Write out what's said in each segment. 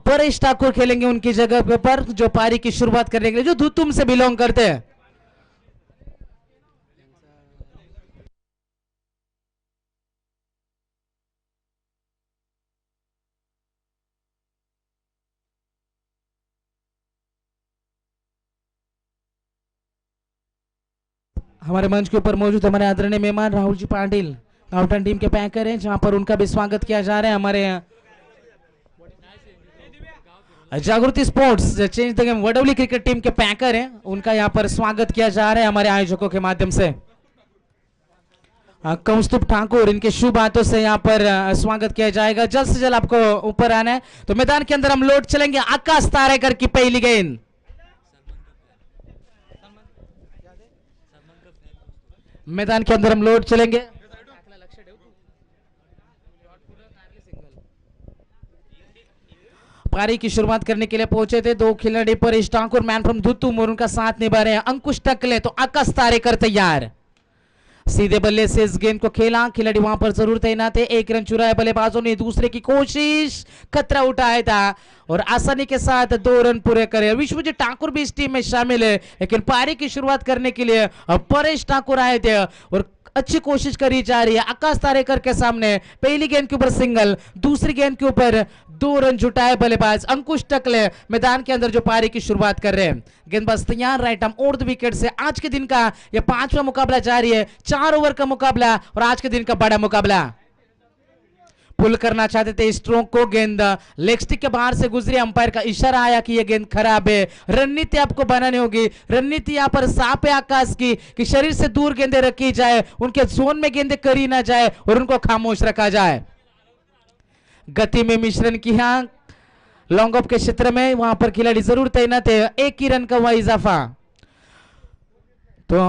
परेश ठाकुर खेलेंगे उनकी जगह पर, जो पारी की शुरुआत करने के लिए जो धुतुम से बिलोंग करते हैं। हमारे मंच के ऊपर मौजूद हमारे आदरणीय मेहमान राहुल जी पाटिल, गाउटन टीम के पैकर हैं, जहां पर उनका भी स्वागत किया जा रहा है। हमारे जागृति sports change the game Wadavali cricket team के पैकर हैं, उनका यहां पर स्वागत किया जा रहा है हमारे आयोजकों के माध्यम से। कौस्तुभ ठाकुर, इनके शुभ हाथों से यहां पर स्वागत किया जाएगा। जल्द से जल्द आपको ऊपर आना है। तो मैदान के अंदर हम लौट चलेंगे। आकाश तारेकर की पहली गेंद, मैदान के अंदर हम लौट चलेंगे। पारी की शुरुआत करने के लिए पहुंचे थे दो खिलाड़ी, परेश ठाकुर मैन फ्रॉम धुतुम, और उनका साथ निभा रहे हैं अंकुश टकले। तो आकाश तारेकर तैयार, सीधे बल्ले से इस गेंद को खेला, खिलाड़ी वहां पर जरूर तैनात है। एक रन चुराया बल्लेबाजों ने, दूसरे की कोशिश, खतरा उठाया था और आसानी के साथ 2 रन पूरे करे। विश्वजीत ठाकुर भी इस टीम में शामिल है, लेकिन पारी की शुरुआत करने के लिए परेश ठाकुर आए थे और अच्छी कोशिश करी जा रही है। आकाश तारेकर के सामने पहली गेंद के ऊपर सिंगल, दूसरी गेंद के ऊपर 2 रन जुटाए बल्लेबाज अंकुश टकले मैदान के अंदर जो पारी की शुरुआत कर रहे हैं। गेंदबाज तैयार, right arm over the wicket से। आज के दिन का यह 5वां मुकाबला जारी है, 4 ओवर का मुकाबला और आज के दिन का बड़ा मुकाबला। पुल करना चाहते थे स्ट्रोक को, गेंद लेग स्टिक के बाहर से गुजरी, अंपायर का इशारा आया कि यह गेंद खराब है। रणनीति आपको बनानी होगी, रणनीति यहां पर साफ है आकाश की कि शरीर से दूर गेंदें रखी जाए, उनके जोन में गेंदें करी ना जाए और उनको खामोश रखा जाए। गति में मिश्रण किया लॉन्ग ऑफ के क्षेत्र में, वहां पर खिलाड़ी जरूर तैनात है। 1 ही रन का हुआ इजाफा। तो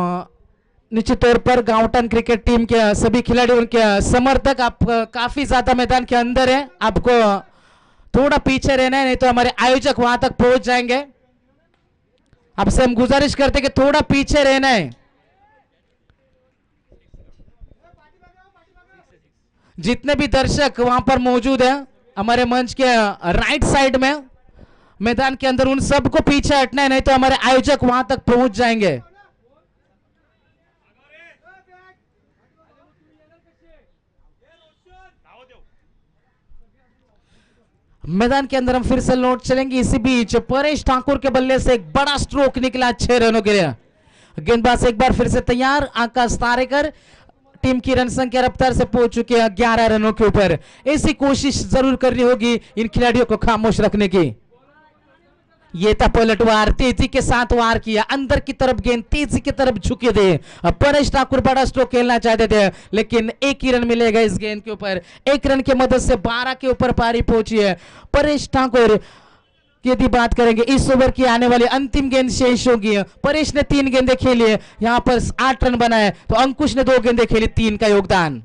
निश्चित तौर पर गाउटन क्रिकेट टीम के सभी खिलाड़ी, उनके समर्थक आप काफी ज्यादा मैदान के अंदर है, आपको थोड़ा पीछे रहना है, नहीं तो हमारे आयोजक वहां तक पहुंच जाएंगे। आपसे हम गुजारिश करते कि थोड़ा पीछे रहना है। जितने भी दर्शक वहां पर मौजूद हैं हमारे मंच के राइट साइड में मैदान के अंदर, उन सबको पीछे हटना है, नहीं तो हमारे आयोजक वहां तक पहुंच जाएंगे। मैदान के अंदर हम फिर से लौट चलेंगे। इसी बीच परेश ठाकुर के बल्ले से एक बड़ा स्ट्रोक निकला 6 रनों के लिए। गेंदबाज एक बार फिर से तैयार, आकाश तारेकर टीम की रन संख्या रफ्तार से पहुंच चुके हैं 11 रनों के ऊपर। ऐसी कोशिश जरूर करनी होगी इन खिलाड़ियों को खामोश रखने की। ये था पलटवार, तेजी के साथ वार किया, अंदर की तरफ गेंद तेजी की तरफ झुके थे। परेश ठाकुर बड़ा स्ट्रोक खेलना चाहते थे, लेकिन 1 ही रन मिलेगा इस गेंद के ऊपर। 1 रन की मदद से 12 के ऊपर पारी पहुंची है। परेश ठाकुर की यदि बात करेंगे, इस ओवर की आने वाली अंतिम गेंद शेष होगी। परेश ने 3 गेंदें खेली है, यहां पर 8 रन बनाए, तो अंकुश ने 2 गेंदें खेली, 3 का योगदान।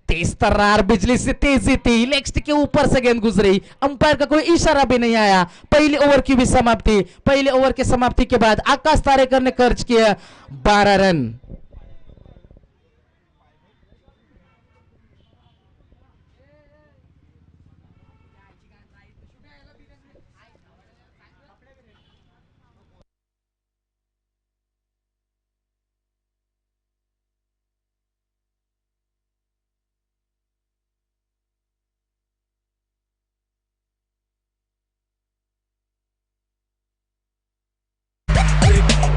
तेज तर्रार बिजली से तेजी थी, लेग स्टिक के ऊपर से गेंद गुजरी, अंपायर का कोई इशारा भी नहीं आया। पहले ओवर की भी समाप्ति, पहले ओवर की समाप्ति के बाद आकाश तारेकर ने खर्च किया 12 रन।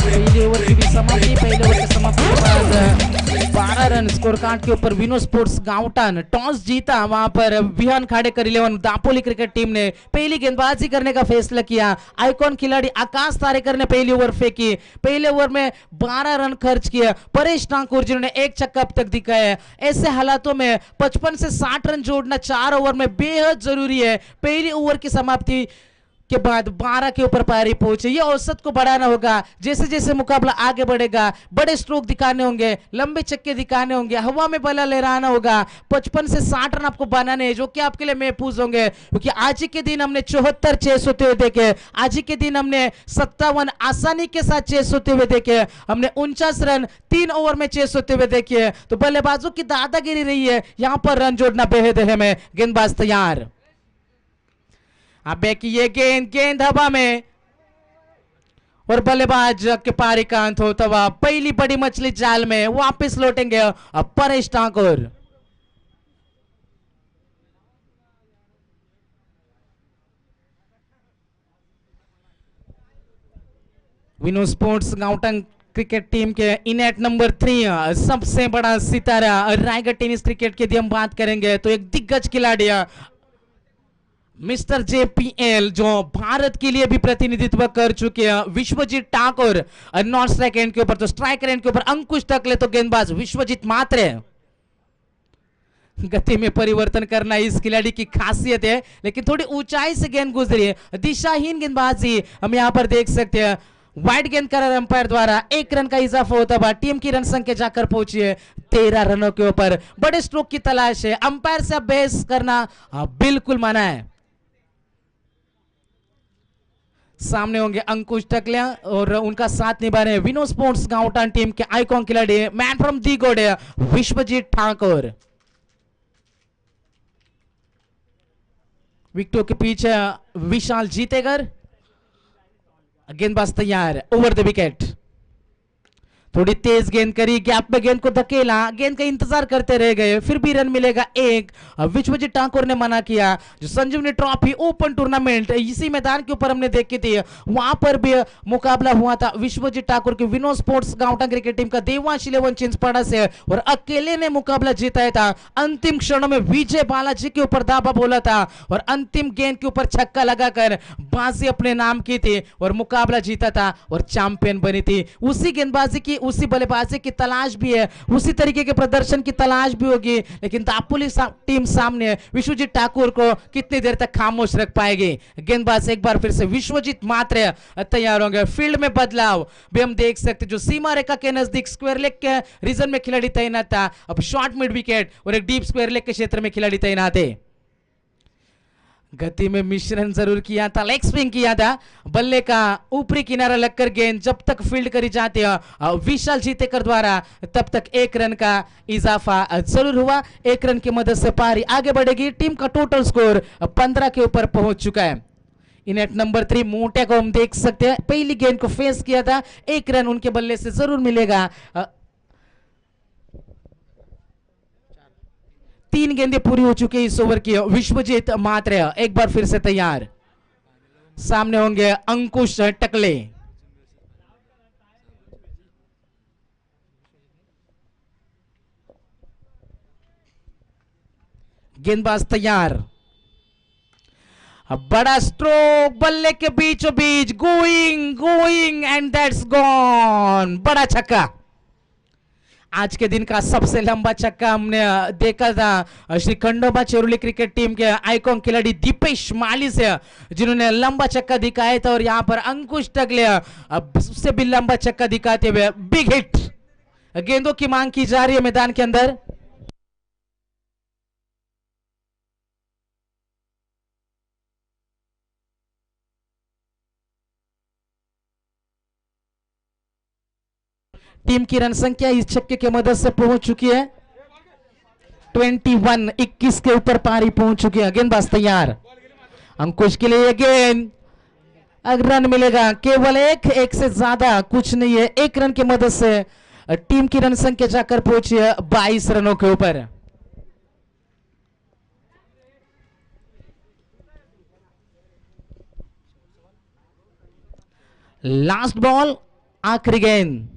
पहले ओवर की भी समाप्ति, पहले ओवर की समाप्ति के बाद 12 रन स्कोर कार्ड के ऊपर विनो स्पोर्ट्स गाउटन टॉस जीता। वहां पर विहान खाड़ेकर 11 दापोली क्रिकेट टीम ने पहली गेंदबाजी करने का फैसला किया। आइकॉन खिलाड़ी आकाश तारेकर ने पहली ओवर फेंकी, पहले ओवर में 12 रन खर्च किया। परेश ठाकुर जिन्होंने 1 छक्का अब तक दिखाया। ऐसे हालातों में 55 से 60 रन जोड़ना 4 ओवर में बेहद जरूरी है। पहली ओवर की समाप्ति के बाद 12 के ऊपर पारी पहुंचे, ये औसत को बढ़ाना होगा। जैसे जैसे मुकाबला आगे बढ़ेगा, बड़े स्ट्रोक दिखाने होंगे, लंबे छक्के दिखाने होंगे, हवा में बल्ला लहराना होगा। 55 से 60 रन आपको बनाने हैं, जो कि आपके लिए महफूज होंगे, क्योंकि आज ही के दिन हमने 74 चेस होते हुए देखे, आज ही के दिन हमने 57 आसानी के साथ चेस होते हुए देखे, हमने 49 रन 3 ओवर में चेस होते हुए देखे। तो बल्लेबाजों की दादागिरी रही है, यहां पर रन जोड़ना बेहद अहम है। गेंदबाज तैयार, अबे की ये गेंद गेंद हवा में और बल्लेबाज के पारिकांत होता हुआ पहली बड़ी मछली जाल में वापस लौटेंगे अब परेश ठाकुर। विनो स्पोर्ट्स गाउटंग क्रिकेट टीम के इनेट नंबर 3 सबसे बड़ा सितारा रायगढ़ टेनिस क्रिकेट की यदि हम बात करेंगे तो एक दिग्गज खिलाड़ी मिस्टर जेपीएल जो भारत के लिए भी प्रतिनिधित्व कर चुके हैं Vishwajeet Thakur non strike end के ऊपर तो स्ट्राइकर एंड के ऊपर अंकुश टकले तो गेंदबाज विश्वजीत मात्रे। गति में परिवर्तन करना इस खिलाड़ी की खासियत है लेकिन थोड़ी ऊंचाई से गेंद गुजरी है दिशाहीन गेंदबाजी हम यहां पर देख सकते हैं। वाइड गेंद करार अंपायर द्वारा 1 रन का इजाफा होता हुआ टीम की रन संख्या जाकर पहुंची है 13 रनों के ऊपर। बड़े स्ट्रोक की तलाश है अंपायर से अब बहस करना बिल्कुल मना है। सामने होंगे अंकुश टकलिया और उनका साथ निभा रहे विनो स्पोर्ट्स गाउटन टीम के आइकॉन खिलाड़ी मैन फ्रॉम दी गोडे विश्वजीत ठाकुर। विकेटों के पीछे विशाल जीतेगर गेंदबाज तैयार ओवर द विकेट। थोड़ी तेज गेंद करी गैप में गेंद को धकेला गेंद का इंतजार करते रह गए फिर भी रन मिलेगा 1। विश्वजीत ठाकुर ने मना किया। जो संजीवनी ट्रॉफी ओपन टूर्नामेंट इसी मैदान के ऊपर हमने देखी थी वहां पर भी मुकाबला हुआ था विश्वजीत ठाकुर की विनो स्पोर्ट्स गाउटन क्रिकेट टीम का देवांश 11 चिंचपाड़ा से और अकेले ने मुकाबला जीता था। अंतिम क्षणों में विजय बालाजी के ऊपर दावा बोला था और अंतिम गेंद के ऊपर छक्का लगाकर बाजी अपने नाम की थी और मुकाबला जीता था और चैंपियन बनी थी। उसी गेंदबाजी की उसी बल्लेबाजी की तलाश भी है उसी तरीके के प्रदर्शन की तलाश भी होगी लेकिन दापोली टीम सामने विश्वजीत ठाकुर को कितनी देर तक खामोश रख पाएगी। गेंदबाज एक बार फिर से विश्वजीत मात्रे तैयार होंगे। फील्ड में बदलाव भी हम देख सकते जो सीमा रेखा के नजदीक स्क्वायर लेग के रीजन में खिलाड़ी तैनात था अब शॉर्ट मिड विकेट और एक डीप स्क्वायर लेग के क्षेत्र में खिलाड़ी तैनात है। गति में मिश्रण जरूर किया था लेग स्पिन किया था बल्ले का ऊपरी किनारा लगकर गेंद जब तक फील्ड करी जाती है विशाल जीतेकर द्वारा तब तक 1 रन का इजाफा जरूर हुआ। 1 रन की मदद से पारी आगे बढ़ेगी। टीम का टोटल स्कोर 15 के ऊपर पहुंच चुका है। इनेट नंबर 3 मोटे को हम देख सकते हैं पहली गेंद को फेस किया था 1 रन उनके बल्ले से जरूर मिलेगा। 3 गेंदें पूरी हो चुकी है इस ओवर की। विश्वजीत मात्रे एक बार फिर से तैयार। सामने होंगे अंकुश टकले। गेंदबाज तैयार। बड़ा स्ट्रोक बल्ले के बीचों बीच going going and that's gone. बड़ा छक्का आज के दिन का सबसे लंबा छक्का हमने देखा था श्री खंडोबा चेरुली क्रिकेट टीम के आइकॉन खिलाड़ी दीपेश माली से जिन्होंने लंबा छक्का दिखाया था और यहां पर अंकुश टकले अब उससे भी लंबा छक्का दिखाते हुए बिग हिट। गेंदों की मांग की जा रही है मैदान के अंदर। टीम की रन संख्या इस छक्के की मदद से पहुंच चुकी है 21 के ऊपर पारी पहुंच चुकी है। गेंदबाज तैयार। अंकुश के लिए गेंद अगर रन मिलेगा केवल एक से ज्यादा कुछ नहीं है। 1 रन की मदद से टीम की रन संख्या जाकर पहुंची है 22 रनों के ऊपर। लास्ट बॉल आखिरी गेंद।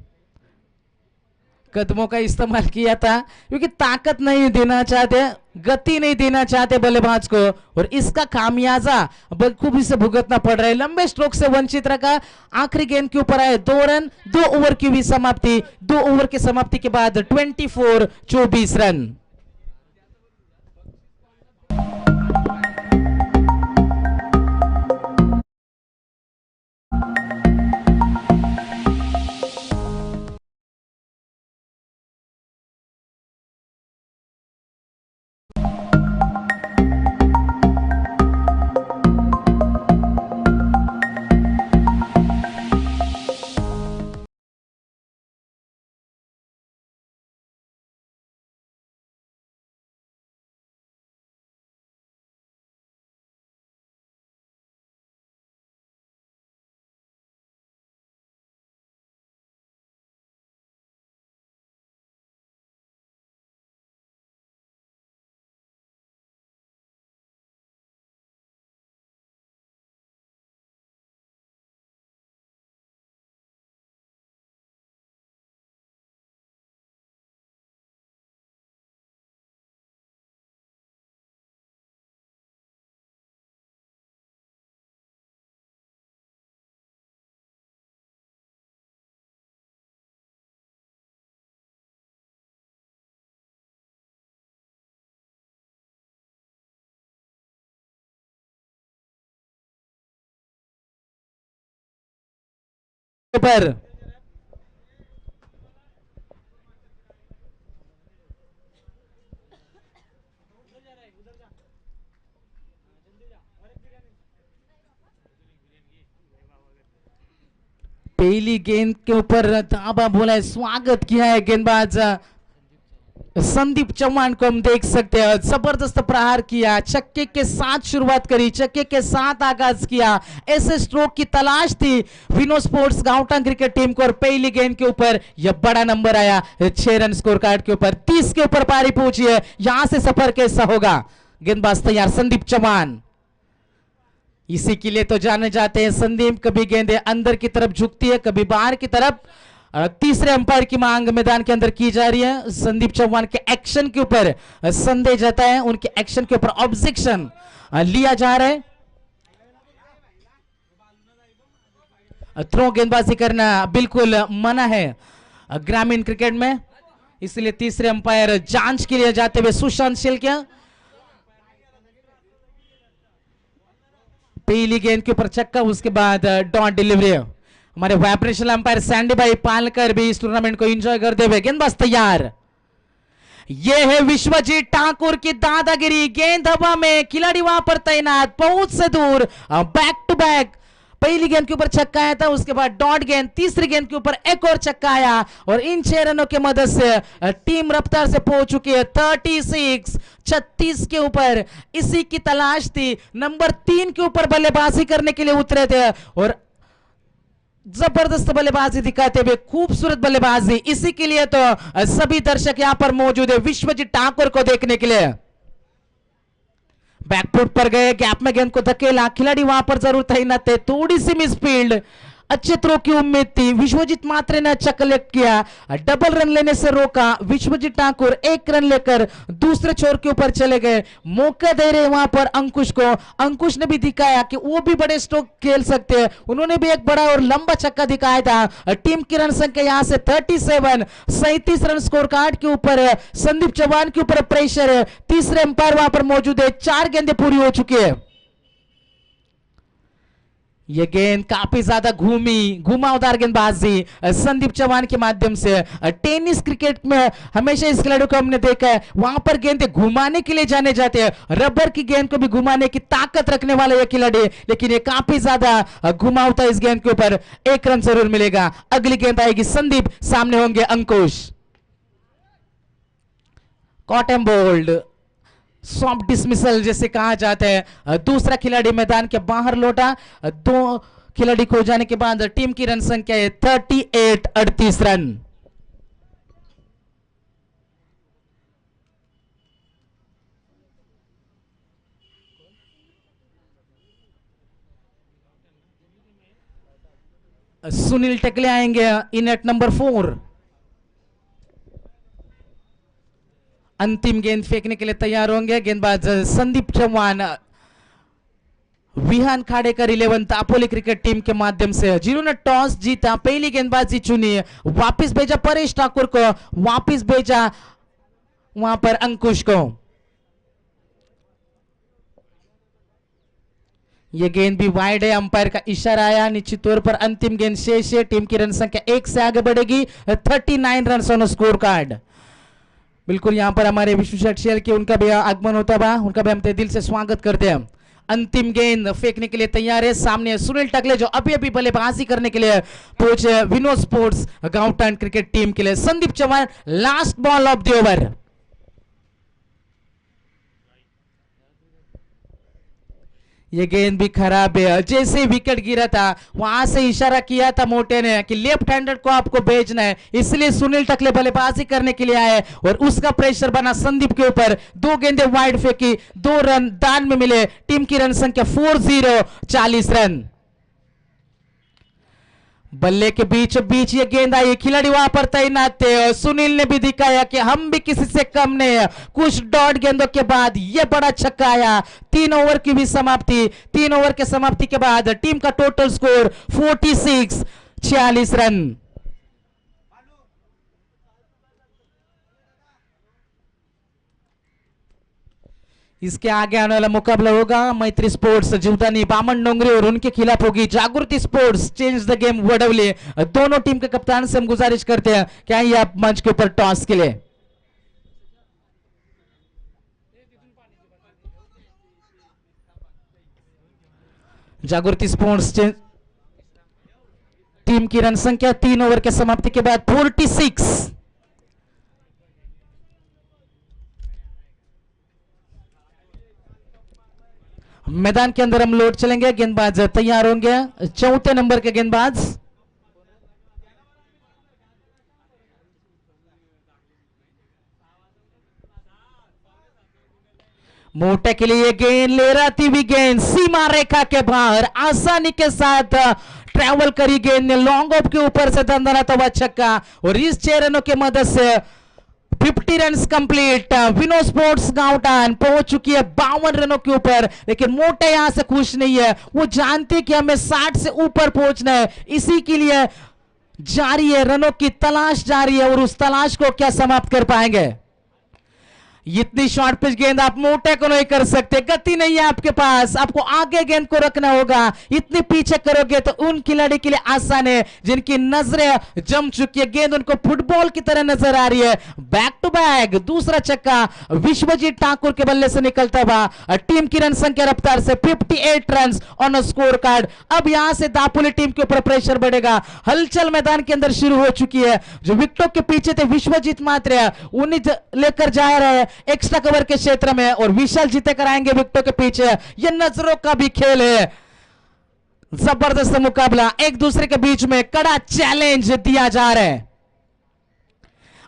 कदमों का इस्तेमाल किया था क्योंकि ताकत नहीं देना चाहते गति नहीं देना चाहते बल्लेबाज को और इसका खामियाजा बखूबी से भुगतना पड़ रहा है। लंबे स्ट्रोक से वंचित रखा। आखिरी गेंद के ऊपर आए 2 रन 2 ओवर की हुई समाप्ति। 2 ओवर की समाप्ति के बाद 24 रन। पर पहली गेंद के ऊपर दाबा बोला है, स्वागत किया है गेंदबाज संदीप चौहान को हम देख सकते हैं। जबरदस्त प्रहार किया, छक्के के साथ शुरुआत करी, छक्के के साथ आगाज किया। ऐसे स्ट्रोक की तलाश थी विनो स्पोर्ट्स गांवटांग क्रिकेट टीम को और पहली गेंद के ऊपर यह बड़ा नंबर आया 6 रन स्कोर कार्ड के ऊपर। 30 के ऊपर पारी पहुंची है, यहां से सफर कैसा होगा। गेंदबाज तैयार संदीप चौहान, इसी के लिए तो जाने जाते हैं संदीप। कभी गेंदें अंदर की तरफ झुकती है, कभी बाहर की तरफ। तीसरे अंपायर की मांग मैदान के अंदर की जा रही है। संदीप चौहान के एक्शन के ऊपर संदेह जता है, उनके एक्शन के ऊपर ऑब्जेक्शन लिया जा रहा है। थ्रो गेंदबाजी करना बिल्कुल मना है ग्रामीण क्रिकेट में, इसलिए तीसरे अंपायर जांच के लिए जाते हुए सुशांत शिल्किया। पहली गेंद के ऊपर छक्का, उसके बाद डॉट डिलीवरी। हमारे वाइब्रेशनल अंपायर सैंडी भाई पालकर भी इस टूर्नामेंट को एंजॉय करते हुए। गेंदबाज तैयार, यह है विश्वजीत ठाकुर की दादागिरी। गेंद हवा में, खिलाड़ी वहां पर तैनात, बहुत से दूर, बैक टू बैक। पहली गेंद के ऊपर छक्का आया था, उसके बाद डॉट गेंद, तीसरी गेंद के ऊपर एक और छक्का आया और इन 6 रनों की मदद से टीम रफ्तार से पहुंच चुकी है 36 के ऊपर। इसी की तलाश थी, नंबर 3 के ऊपर बल्लेबाजी करने के लिए उतरे थे और जबरदस्त बल्लेबाजी दिखाते हुए, खूबसूरत बल्लेबाजी। इसी के लिए तो सभी दर्शक यहां पर मौजूद है विश्वजीत ठाकुर को देखने के लिए। बैकफुट पर गए, गैप में गेंद को धकेला, खिलाड़ी वहां पर जरूर तैनात थे। थोड़ी सी मिस फील्ड, अच्छे थ्रो की उम्मीद थी। विश्वजीत मात्रे ने अच्छा कलेक्ट किया, डबल रन लेने से रोका। विश्वजीत ठाकुर 1 रन लेकर दूसरे छोर के ऊपर चले गए। मौका दे रहे वहां पर अंकुश को। अंकुश ने भी दिखाया कि वो भी बड़े स्ट्रोक खेल सकते हैं, उन्होंने भी एक बड़ा और लंबा छक्का दिखाया था। टीम की रन संख्या यहां से 37 रन स्कोर कार्ड के ऊपर है। संदीप चौहान के ऊपर प्रेशर है, तीसरे अंपायर वहां पर मौजूद है। 4 गेंदें पूरी हो चुकी है। यह गेंद काफी ज्यादा घुमावदार गेंदबाजी संदीप चौहान के माध्यम से। टेनिस क्रिकेट में हमेशा इस खिलाड़ी को हमने देखा है, वहां पर गेंदें घुमाने के लिए जाने जाते हैं। रबर की गेंद को भी घुमाने की ताकत रखने वाला यह खिलाड़ी, लेकिन ये काफी ज्यादा घुमावता इस गेंद के ऊपर। 1 रन जरूर मिलेगा। अगली गेंद आएगी संदीप, सामने होंगे Ankush. Caught and bowled, soft dismissal जैसे कहा जाता है। दूसरा खिलाड़ी मैदान के बाहर लौटा। 2 खिलाड़ी खो जाने के बाद टीम की रन संख्या है 38 रन। सुनील टकले आएंगे इन एट नंबर 4। अंतिम गेंद फेंकने के लिए तैयार होंगे गेंदबाज संदीप चौहान। विहान खाड़ेकर 11 दापोली क्रिकेट टीम के माध्यम से, जिन्होंने टॉस जीता, पहली गेंदबाजी चुनी, वापस भेजा परेश ठाकुर को, वापस भेजा वहां पर अंकुश को। यह गेंद भी वाइड है, अंपायर का इशारा आया। निश्चित तौर पर अंतिम गेंद शेष है। टीम की रन संख्या 1 से आगे बढ़ेगी। 39 रन ऑन स्कोर कार्ड। बिल्कुल यहां पर हमारे विश्व शेल के उनका भी आगमन होता है, उनका भी हम दिल से स्वागत करते हैं। अंतिम गेंद फेंकने के लिए तैयार है, सामने सुनील टकले जो अभी अभी बल्लेबाजी करने के लिए पहुंचे विनोद स्पोर्ट्स गांवटांग क्रिकेट टीम के लिए। Sandeep Chauhan, last ball of the over. ये गेंद भी खराब है। जैसे विकेट गिरा था वहां से इशारा किया था मोटे ने कि लेफ्ट हैंडेड को आपको भेजना है, इसलिए सुनील टकले बल्लेबाजी करने के लिए आए और उसका प्रेशर बना संदीप के ऊपर। 2 गेंदें वाइड फेंकी, 2 रन दान में मिले। टीम की रन संख्या 40 रन। बल्ले के बीच बीच ये गेंद आई, खिलाड़ी वहां पर तैनात थे और सुनील ने भी दिखाया कि हम भी किसी से कम नहीं है। कुछ डॉट गेंदों के बाद ये बड़ा छक्का आया। 3 ओवर की भी समाप्ति। 3 ओवर के समाप्ति के बाद टीम का टोटल स्कोर 46 रन। इसके आगे आने वाला मुकाबला होगा मैत्री स्पोर्ट्स जीवदानी बामनडोंगरी और उनके खिलाफ होगी जागृति sports change the game Vadavali. दोनों टीम के कप्तान से हम गुजारिश करते हैं क्या ये आप मंच के ऊपर टॉस के लिए। जागृति स्पोर्ट्स टीम की रन संख्या 3 ओवर के समाप्ति के बाद 46। मैदान के अंदर हम लौट चलेंगे। गेंदबाज तैयार होंगे। चौथे नंबर के गेंदबाज मोटे के लिए गेंद ले रही हुई गेंद सीमा रेखा के बाहर आसानी के साथ ट्रैवल करी गेंद ने लॉन्ग ऑफ के ऊपर से दंदनाता हुआ छक्का और इस 6 रनों की मदद से 50 रन कंप्लीट। विनो स्पोर्ट्स गांवटान पहुंच चुकी है 52 रनों के ऊपर, लेकिन मोटे यहां से खुश नहीं है। वो जानती कि हमें 60 से ऊपर पहुंचना है, इसी के लिए जारी है, रनों की तलाश जारी है और उस तलाश को क्या समाप्त कर पाएंगे। इतनी शॉर्ट पिच गेंद आप मोटे को नहीं कर सकते, गति नहीं है आपके पास, आपको आगे गेंद को रखना होगा। इतनी पीछे करोगे तो उन खिलाड़ी के लिए आसान है जिनकी नजरें जम चुकी है, गेंद उनको फुटबॉल की तरह नजर आ रही है। बैक टू बैक दूसरा छक्का विश्वजीत ठाकुर के बल्ले से निकलता हुआ। टीम की रन संख्या रफ्तार से 58 रन ऑन स्कोर कार्ड। अब यहां से दापोली टीम के ऊपर प्रेशर बढ़ेगा। हलचल मैदान के अंदर शुरू हो चुकी है। जो विकेटों के पीछे थे विश्वजीत मात्रे उन्हीं लेकर जा रहे हैं एक्स्ट्रा कवर के क्षेत्र में और विशाल जीते कराएंगे विकेटों के पीछे। यह नजरों का भी खेल है, जबरदस्त मुकाबला, एक दूसरे के बीच में कड़ा चैलेंज दिया जा रहा है।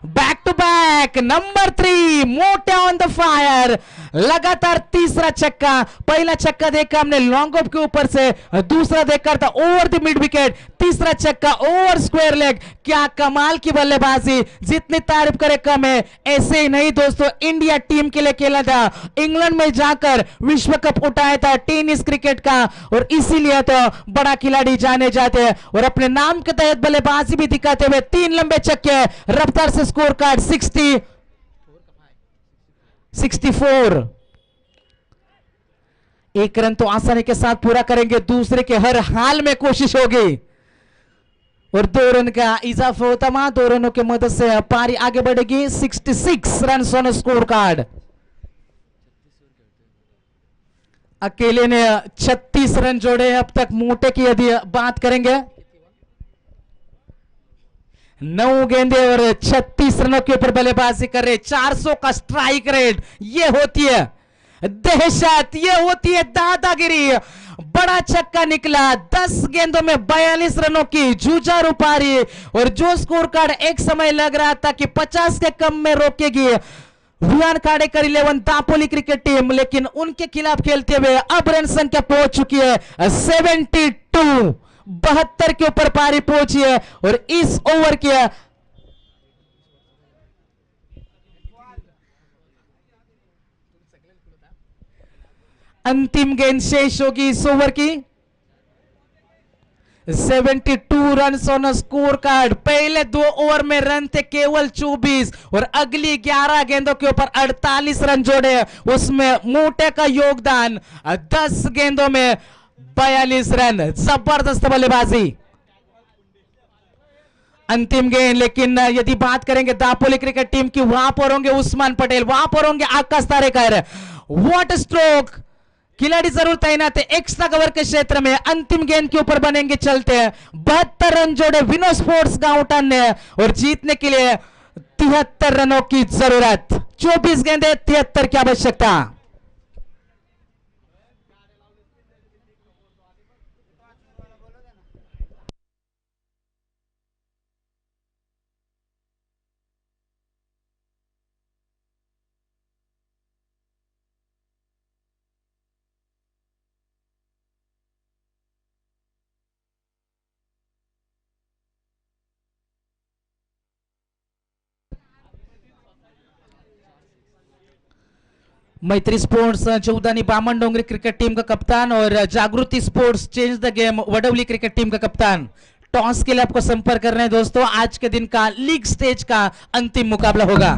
बैक टू बैक नंबर 3 मोटे ऑन द फायर, लगातार तीसरा छक्का। पहला छक्का देखा हमने लॉन्ग ऑफ के ऊपर से, दूसरा देखा था ओवर द मिड विकेट, तीसरा छक्का ओवर स्क्वायर लेग। क्या कमाल की बल्लेबाजी, जितनी तारीफ करे कम है। ऐसे ही नहीं दोस्तों, इंडिया टीम के लिए खेला था, इंग्लैंड में जाकर विश्व कप उठाया था टेनिस क्रिकेट का, और इसीलिए तो बड़ा खिलाड़ी जाने जाते हैं और अपने नाम के तहत बल्लेबाजी भी दिखाते हुए 3 लंबे छक्के, रफ्तार से स्कोर कार्ड 64। एक रन तो आसानी के साथ पूरा करेंगे, दूसरे के हर हाल में कोशिश होगी और 2 रन का इजाफा होता वहां। 2 रनों की मदद से पारी आगे बढ़ेगी। 66 रन ऑन स्कोर कार्ड। अकेले ने 36 रन जोड़े अब तक। मोटे की यदि बात करेंगे 9 गेंदे और 36 रनों के ऊपर बल्लेबाजी कर रहे। 400 का स्ट्राइक रेट, ये होती है दहशत, ये होती है दादागिरी। बड़ा छक्का निकला, 10 गेंदों में 42 रनों की जुझारू पारी, और जो स्कोर कार्ड एक समय लग रहा था कि 50 के कम में रोकेगी विहान खाड़ेकर 11 दापोली क्रिकेट टीम, लेकिन उनके खिलाफ खेलते हुए अब रन संख्या पहुंच चुकी है 72। 72 के ऊपर पारी पहुंची है और इस ओवर के अंतिम गेंद शेष होगी इस ओवर की। 72 रन ऑन स्कोर कार्ड। पहले 2 ओवर में रन थे केवल 24 और अगली 11 गेंदों के ऊपर 48 रन जोड़े, उसमें मोटे का योगदान 10 गेंदों में 42 रन। जबरदस्त बल्लेबाजी। अंतिम गेंद, लेकिन यदि बात करेंगे दापोली क्रिकेट टीम की, वहां पर होंगे उस्मान पटेल, वहां पर होंगे आकाश तारेकर। व्हाट स्ट्रोक, खिलाड़ी जरूर तैनात है एक्स्ट्रा कवर के क्षेत्र में। अंतिम गेंद के ऊपर बनेंगे चलते हैं। 72 रन जोड़े विनो स्पोर्ट्स गांवटान ने और जीतने के लिए 73 रनों की जरूरत। 24 गेंदे 73 की आवश्यकता। मैत्री स्पोर्ट्स चौदानी बामनडोंगरी क्रिकेट टीम का कप्तान और जागृति sports change the game Wadavali cricket team का कप्तान टॉस के लिए आपको संपर्क कर रहे हैं दोस्तों। आज के दिन का लीग स्टेज का अंतिम मुकाबला होगा।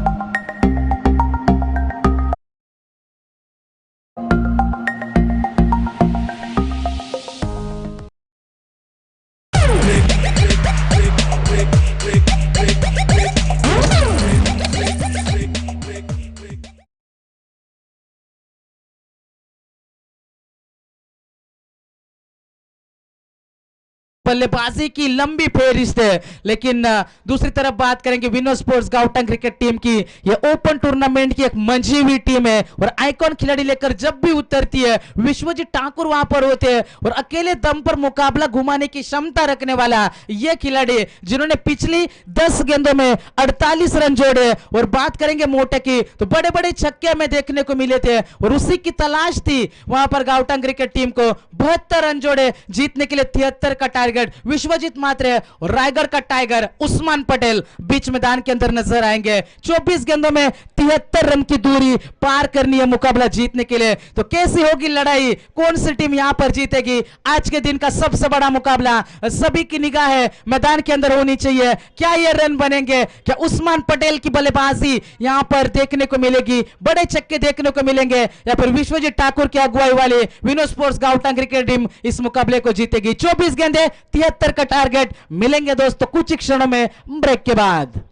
बल्लेबाजी की लंबी फेरिस्त है, लेकिन दूसरी तरफ बात करेंगे विनो स्पोर्ट्स गाउटन क्रिकेट टीम की। ये ओपन टूर्नामेंट की एक मंझी हुई टीम है और आइकॉन खिलाड़ी लेकर जब भी उतरती है विश्वजीत ठाकुर वहां पर होते हैं और अकेले दम पर मुकाबला घुमाने की क्षमता रखने वाला ये खिलाड़ी जिन्होंने पिछली 10 गेंदों में 48 रन जोड़े। और बात करेंगे मोटे की तो बड़े बड़े छक्के हमें देखने को मिले थे और उसी की तलाश थी वहां पर गाउटन क्रिकेट टीम को। 72 रन जोड़े, जीतने के लिए 73 का टारगेट। विश्वजीत मात्रे और रायगढ़ का टाइगर उस्मान पटेल बीच मैदान के अंदर नजर आएंगे। 24 गेंदों में 73 रन की दूरी पार करनी है मुकाबला जीतने के लिए। तो कैसी होगी लड़ाई, कौन सी टीम यहां पर जीतेगी? आज के दिन का सबसे बड़ा मुकाबला, सभी की निगाह है मैदान के अंदर होनी चाहिए। क्या ये रन बनेंगे? क्या उस्मान पटेल की बल्लेबाजी यहां पर देखने को मिलेगी? बड़े छक्के देखने को मिलेंगे या फिर विश्वजीत ठाकुर की अगुवाई वाली विनो स्पोर्ट्स गाउटन क्रिकेट टीम इस मुकाबले को जीतेगी? 24 गेंदे 73 का टारगेट। मिलेंगे दोस्तों कुछ ही क्षणों में ब्रेक के बाद।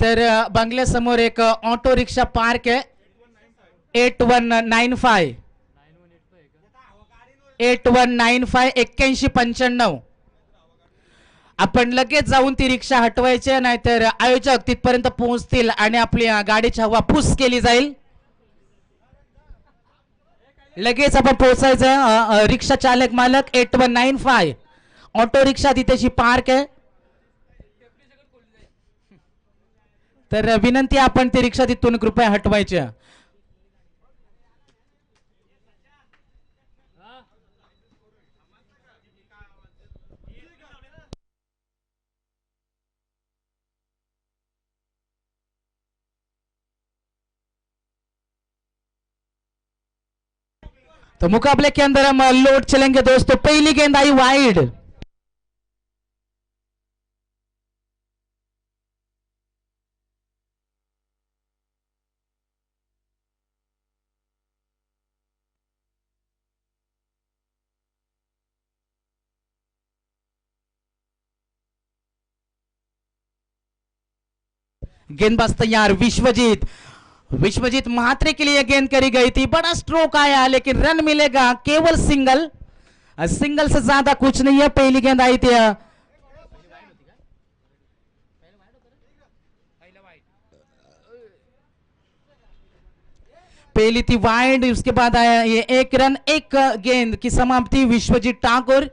तर बंगल्यासमोर एक ऑटो रिक्षा पार्क आहे 8195 8195 8195। आपण लगेच जाऊन ती रिक्षा हटवायची, नाहीतर आयोजक तिथपर्यंत पोहोचतील आणि आपली गाडीची हवा फुस केली जाईल। लगेच आपण पोहोचायचं। रिक्षा चालक मालक 8195 ऑटो रिक्षा तिथेची पार्क आहे। तर विनंती आपण ती रिक्षा तिथून कृपया हटवायची। तो मुकाबले के अंदर हम लौट चलेंगे दोस्तों। पहली गेंद आई वाइड। गेंदबाज तैयार विश्वजीत। विश्वजीत महात्रे के लिए गेंद करी गई थी, बड़ा स्ट्रोक आया लेकिन रन मिलेगा केवल सिंगल। सिंगल से ज्यादा कुछ नहीं है। पहली गेंद आई थी पहली थी वाइड, उसके बाद आया ये एक रन एक गेंद की समाप्ति। विश्वजीत ठाकुर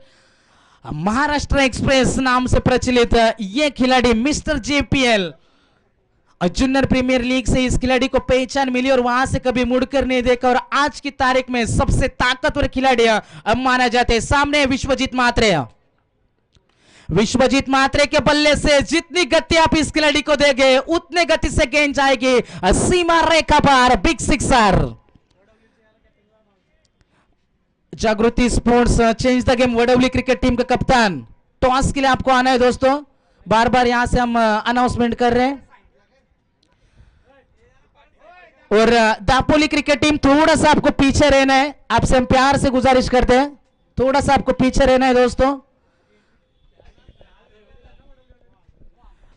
महाराष्ट्र एक्सप्रेस नाम से प्रचलित ये खिलाड़ी mister JPL junior premier league से इस खिलाड़ी को पहचान मिली और वहां से कभी मुड़कर नहीं देखा और आज की तारीख में सबसे ताकतवर खिलाड़ी माना जाते हैं। सामने विश्वजीत मात्रे। विश्वजीत मात्रे के बल्ले से जितनी गति आप इस खिलाड़ी को देंगे उतने गति से गेंद जाएगी सीमा रेखा पर। Big sixer. Jagriti sports change the game Wadavali cricket team का कप्तान टॉस के लिए आपको आना है दोस्तों। बार बार यहां से हम अनाउंसमेंट कर रहे हैं। और दापोली क्रिकेट टीम थोड़ा सा आपको पीछे रहना है, आपसे हम प्यार से गुजारिश करते हैं, थोड़ा सा आपको पीछे रहना है दोस्तों।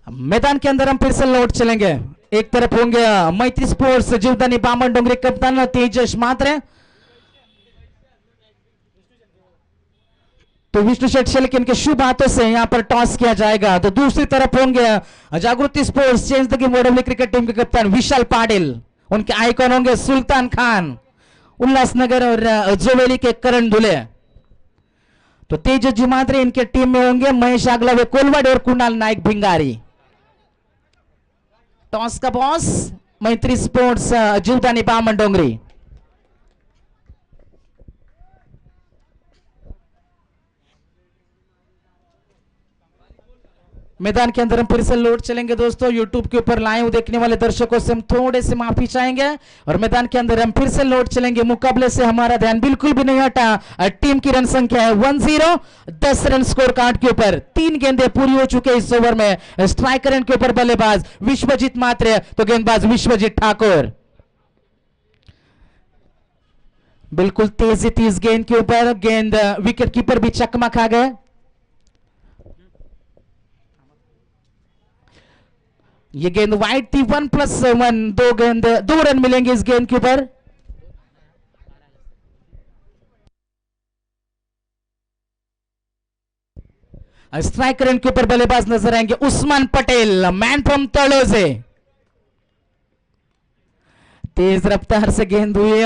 मैदान के अंदर हम फिर से लौट चलेंगे। एक तरफ होंगे मैत्री स्पोर्ट्स जीवदानी बामन डोंगरी कप्तान तेजस मात्रे, तो विष्णु शेठ शेलके इनके शुभ हाथों से यहां पर टॉस किया जाएगा। तो दूसरी तरफ होंगे जागृति sports change the game Wadavali cricket team के कप्तान विशाल पाटिल, उनके आइकॉन होंगे सुल्तान खान उल्लासनगर और जोवेली के करण दुले। तो तेज जुमात्रे इनके टीम में होंगे महेश आगलावे कोलवाड और कुणाल नायक भिंगारी। टॉस का बॉस मैत्री स्पोर्ट्स जीवदानी बामन डोंगरी। मैदान के अंदर हम फिर से लौट चलेंगे दोस्तों। यूट्यूब के ऊपर लाइव देखने वाले दर्शकों से हम थोड़े से माफी चाहेंगे और मैदान के अंदर हम फिर से लौट चलेंगे। मुकाबले से हमारा ध्यान बिल्कुल भी नहीं हटा। टीम की रन संख्या है 10, 10 रन स्कोर कार्ड के ऊपर। 3 गेंदें पूरी हो चुके इस ओवर में। स्ट्राइकर एंड के ऊपर बल्लेबाज विश्वजीत मात्रे तो गेंदबाज विश्वजीत ठाकुर। बिल्कुल तेजी थी इस गेंद के ऊपर। गेंद विकेट कीपर भी चकमा खा गए। ये गेंद वाइड थी। 1+1, 2 गेंद 2 रन मिलेंगे इस गेंद के ऊपर। स्ट्राइकर एंड के ऊपर बल्लेबाज नजर आएंगे उस्मान पटेल, मैन फ्रॉम तलोजे। तेज रफ्तार से गेंद हुई।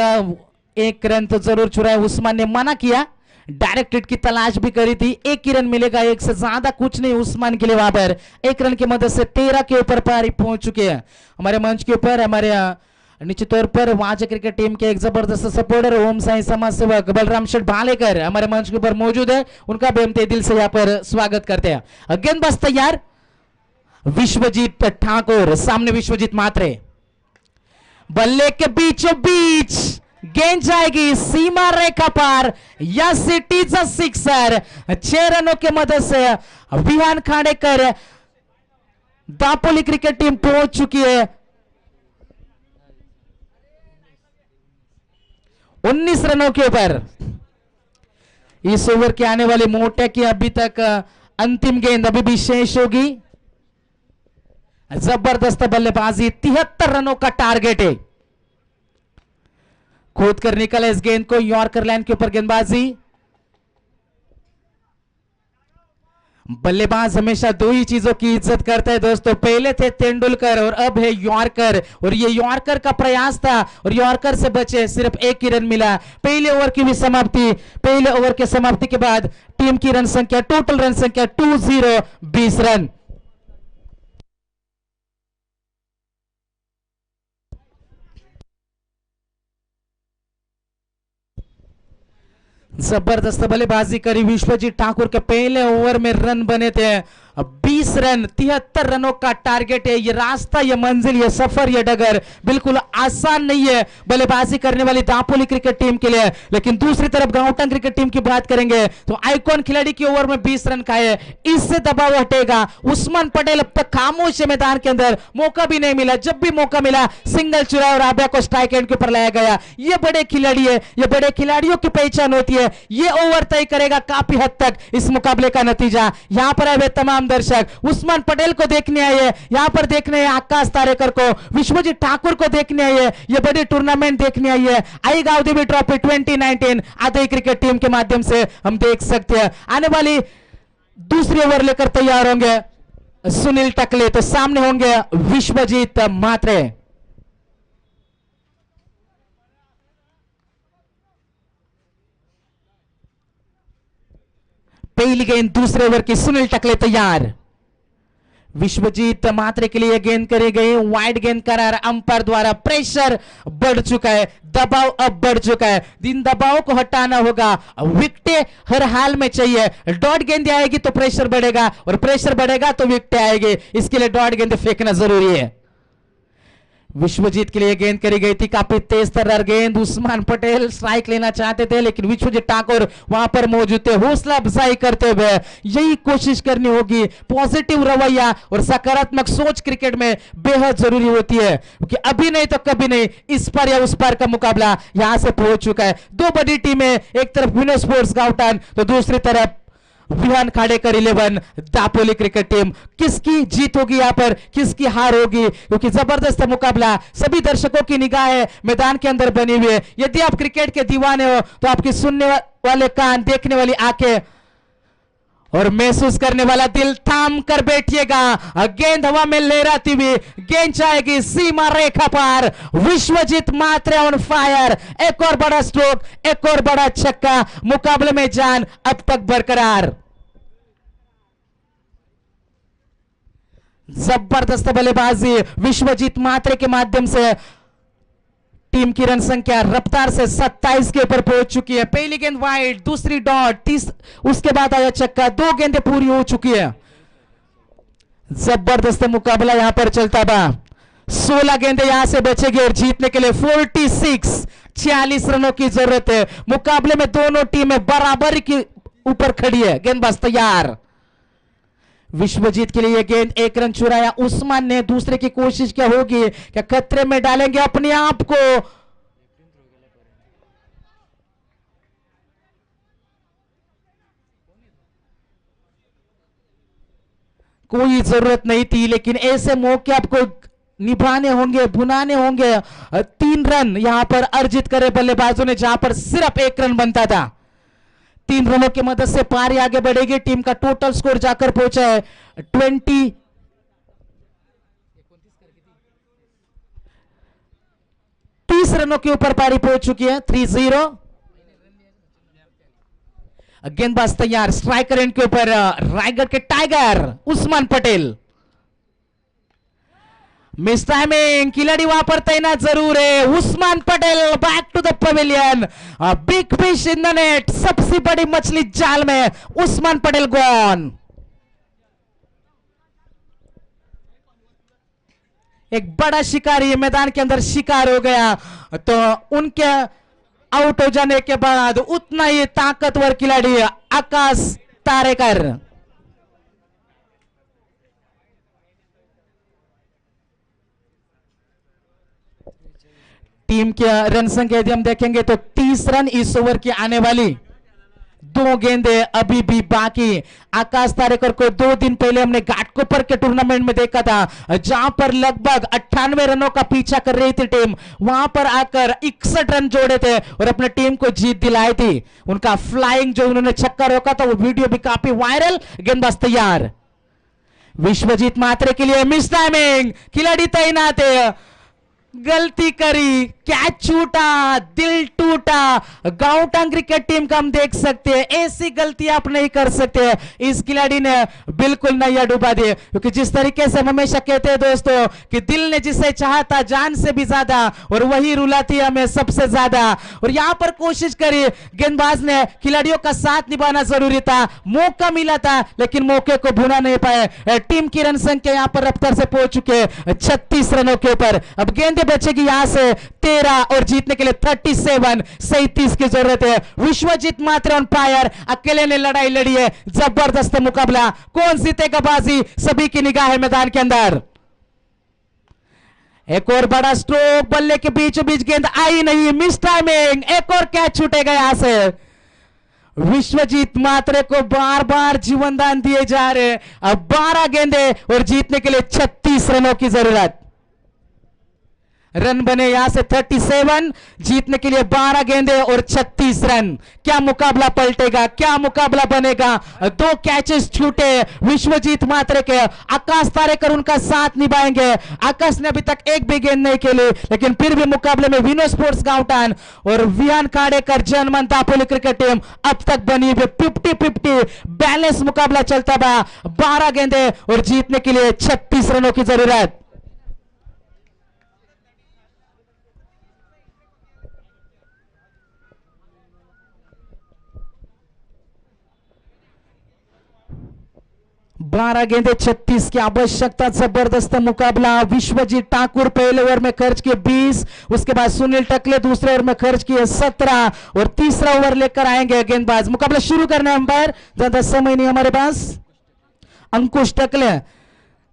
1 रन तो जरूर चुराया। उस्मान ने मना किया, डायरेक्ट हिट की तलाश भी करी थी। 1 ही रन मिलेगा, 1 से ज्यादा कुछ नहीं उस्मान के लिए। वहां पर 1 रन की मदद से 13 के ऊपर पारी पहुंच चुके हैं। हमारे मंच के ऊपर हमारे निश्चित तौर पर वांचक क्रिकेट टीम के एक जबरदस्त सपोर्टर ओम साई समाज सेवक बलराम शेठ भालेकर हमारे मंच के ऊपर मौजूद है। उनका भी हम तहे दिल से यहाँ पर स्वागत करते हैं। गेंदबाज तैयार विश्वजीत ठाकुर, सामने विश्वजीत मात्रे। बल्ले के बीचों बीच गेंद जाएगी सीमा रेखा पार। या सिटीचा सिक्सर। 6 रनों के मदद से विहान खांडेकर दापोली क्रिकेट टीम पहुंच चुकी है। 19 रनों के ऊपर। इस ओवर के आने वाली मोटे की अभी तक अंतिम गेंद अभी भी शेष होगी। जबरदस्त बल्लेबाजी। 73 रनों का टारगेट है। खोद कर निकला इस गेंद को। यॉर्कर लाइन के ऊपर गेंदबाजी। बल्लेबाज हमेशा 2 ही चीजों की इज्जत करता है दोस्तों। पहले थे तेंदुलकर और अब है यॉर्कर। और ये यॉर्कर का प्रयास था और यॉर्कर से बचे। सिर्फ 1 ही रन मिला। पहले ओवर की भी समाप्ति। पहले ओवर के समाप्ति के बाद टीम की रन संख्या, टोटल रन संख्या 20, 20 रन। जबरदस्त बल्लेबाजी करी विश्वजीत ठाकुर के। पहले ओवर में रन बने थे 20 रन। 73 रनों का टारगेट है। ये रास्ता, ये मंजिल, ये सफर, ये डगर बिल्कुल आसान नहीं है बल्लेबाजी करने वाली दापोली क्रिकेट टीम के लिए। लेकिन दूसरी तरफ गांवटन क्रिकेट टीम की बात करेंगे तो आइकॉन खिलाड़ी की ओवर में 20 रन का है। इससे दबाव हटेगा। उस्मान पटेल अब तक खामोश है मैदान के अंदर। मौका भी नहीं मिला। जब भी मौका मिला सिंगल चुरा और आबिया को स्ट्राइक एंड के ऊपर लाया गया। ये बड़े खिलाड़ी है। ये बड़े खिलाड़ियों की पहचान होती है। ये ओवर तय करेगा काफी हद तक इस मुकाबले का नतीजा। यहां पर आए तमाम दर्शक उस्मान पटेल को देखने आए हैं। यहां पर देखने आए आकाश तारेकर को, विश्वजीत ठाकुर को देखने आए हैं। ये बड़ी टूर्नामेंट देखने आई है। आई गांव ट्रॉफी 2019 आधे क्रिकेट टीम के माध्यम से हम देख सकते हैं। आने वाली दूसरी ओवर लेकर तैयार होंगे सुनील टकले, तो सामने होंगे विश्वजीत मात्रे। पहली गेंद दूसरे ओवर की। सुनील टकले तैयार। विश्वजीत मात्रे के लिए गेंद करी गई। वाइड गेंद करार अंपायर द्वारा। प्रेशर बढ़ चुका है। दबाव अब बढ़ चुका है। इन दबाव को हटाना होगा। विकेटें हर हाल में चाहिए। डॉट गेंद आएगी तो प्रेशर बढ़ेगा और प्रेशर बढ़ेगा तो विकेटें आएगी। इसके लिए डॉट गेंद फेंकना जरूरी है। विश्वजीत के लिए गेंद करी गई थी। काफी तेज तर्रार गेंद। उस्मान पटेल स्ट्राइक लेना चाहते थे लेकिन विश्वजीत ठाकुर वहां पर मौजूद थे। हौसला अफजाई करते हुए यही कोशिश करनी होगी। पॉजिटिव रवैया और सकारात्मक सोच क्रिकेट में बेहद जरूरी होती है क्योंकि अभी नहीं तो कभी नहीं इस पर या उस पर का मुकाबला यहां से पहुंच चुका है। 2 बड़ी टीमें, एक तरफ विनो स्पोर्ट्स गांवटन तो दूसरी तरफ विहान खांडेकर 11 दापोली क्रिकेट टीम। किसकी जीत होगी यहां पर, किसकी हार होगी, क्योंकि जबरदस्त मुकाबला। सभी दर्शकों की निगाहें मैदान के अंदर बनी हुई है। यदि आप क्रिकेट के दीवाने हो तो आपकी सुनने वाले कान, देखने वाली आंखें और महसूस करने वाला दिल थाम कर बैठिएगा। गेंद हवा में लहराती हुई गेंद जाएगी सीमा रेखा पार। विश्वजीत मात्रे ऑन फायर। एक और बड़ा स्ट्रोक, एक और बड़ा छक्का। मुकाबले में जान अब तक बरकरार। जबरदस्त बल्लेबाजी विश्वजीत मात्रे के माध्यम से टीम की रन संख्या रफ्तार से 27 के ऊपर पहुंच चुकी है। पहली गेंद वाइड, दूसरी डॉट, उसके बाद आया छक्का। 2 गेंदें पूरी हो चुकी है। जबरदस्त मुकाबला यहां पर चलता बा। 16 गेंदें यहां से बचेगी और जीतने के लिए 46 रनों की जरूरत है। मुकाबले में दोनों टीमें बराबरी के ऊपर खड़ी है। गेंदबाज तैयार। विश्वजीत के लिए यह गेंद, एक रन चुराया उस्मान ने। दूसरे की कोशिश क्या होगी, क्या खतरे में डालेंगे अपने आप को? कोई जरूरत नहीं थी, लेकिन ऐसे मौके आपको निभाने होंगे, भुनाने होंगे। 3 रन यहां पर अर्जित करे बल्लेबाजों ने, जहां पर सिर्फ 1 रन बनता था। 3 रनों की मदद से पारी आगे बढ़ेगी। टीम का टोटल स्कोर जाकर पहुंचा है 30 रनों के ऊपर पारी पहुंच चुकी है। 3-0। गेंदबाज तैयार। स्ट्राइकर एंड के ऊपर रायगढ़ के tiger Usman Patel. Miss timing, खिलाड़ी वहां पर तैनात जरूर है। Usman Patel back to the pavilion. Big fish in the net, सबसे बड़ी मछली जाल में। उस्मान पटेल गॉन। एक बड़ा शिकारी मैदान के अंदर शिकार हो गया, तो उनके आउट हो जाने के बाद उतना ही ताकतवर खिलाड़ी आकाश तारेकर। टीम के रन संख्या यदि हम देखेंगे तो 30 रन इस ओवर की आने वाली। 2 गेंदें अभी भी बाकी। आकाश तारेकर को 2 दिन पहले हमने घाटकोपर के टूर्नामेंट में देखा था, जहां पर लगभग 98 रनों का पीछा कर रही थी टीम। वहां पर आकर 61 रन जोड़े थे और अपने टीम को जीत दिलाई थी। उनका फ्लाइंग जो उन्होंने छक्का रोका था, वो वीडियो भी काफी वायरल। गेंदबाज तैयार। विश्वजीत मात्रे के लिए मिस टाइमिंग, खिलाड़ी तैनात है। गलती करी, कैच छूटा, दिल टूटा। गांवटांग क्रिकेट टीम का हम देख सकते हैं, ऐसी गलती आप नहीं कर सकते। इस खिलाड़ी ने बिल्कुल नैया डुबा दी, क्योंकि जिस तरीके से हम हमेशा कहते हैं दोस्तों कि दिल ने जिसे चाहा था जान से भी ज्यादा, और वही रुलाती है हमें सबसे ज्यादा। और यहां पर कोशिश करी गेंदबाज ने, खिलाड़ियों का साथ निभाना जरूरी था। मौका मिला था लेकिन मौके को भुना नहीं पाए। टीम की रन संख्या यहां पर रफ्तार से पहुंच चुके 36 रनों के ऊपर। अब गेंद बचेगी यहां से 13 और जीतने के लिए 37 की जरूरत है। विश्वजीत मात्र अंपायर अकेले ने लड़ाई लड़ी है। जबरदस्त मुकाबला, कौन जीतेगा बाजी, सभी की निगाह है मैदान के अंदर। एक और बड़ा स्ट्रोक, बल्ले के बीचों बीच गेंद आई नहीं, मिस टाइमिंग। एक और कैच छूटेगा यहां से। विश्वजीत मात्रे को बार बार जीवन दान दिए जा रहे। अब 12 गेंदे और जीतने के लिए 36 रनों की जरूरत। रन बने यहां से 37, जीतने के लिए 12 गेंदे और 36 रन। क्या मुकाबला पलटेगा, क्या मुकाबला बनेगा। 2 कैचेस छूटे विश्वजीत मात्रे के। आकाश तारेकर उनका साथ निभाएंगे। आकाश ने अभी तक एक भी गेंद नहीं खेली, लेकिन फिर भी मुकाबले में विनो स्पोर्ट्स गांवटान और विहान काड़ेकर जनमन दापोली क्रिकेट टीम अब तक बनी हुई 50-50 बैलेंस मुकाबला चलता बा। 12 गेंदे और जीतने के लिए 36 रनों की जरूरत। बारह गेंदे 36 की आवश्यकता। जबरदस्त मुकाबला। विश्वजीत ठाकुर पहले ओवर में खर्च किए 20, उसके बाद सुनील टकले दूसरे ओवर में खर्च किए 17 और तीसरा ओवर लेकर आएंगे गेंदबाज। मुकाबला शुरू करना है अंपायर, ज्यादा समय नहीं हमारे पास। अंकुश टकले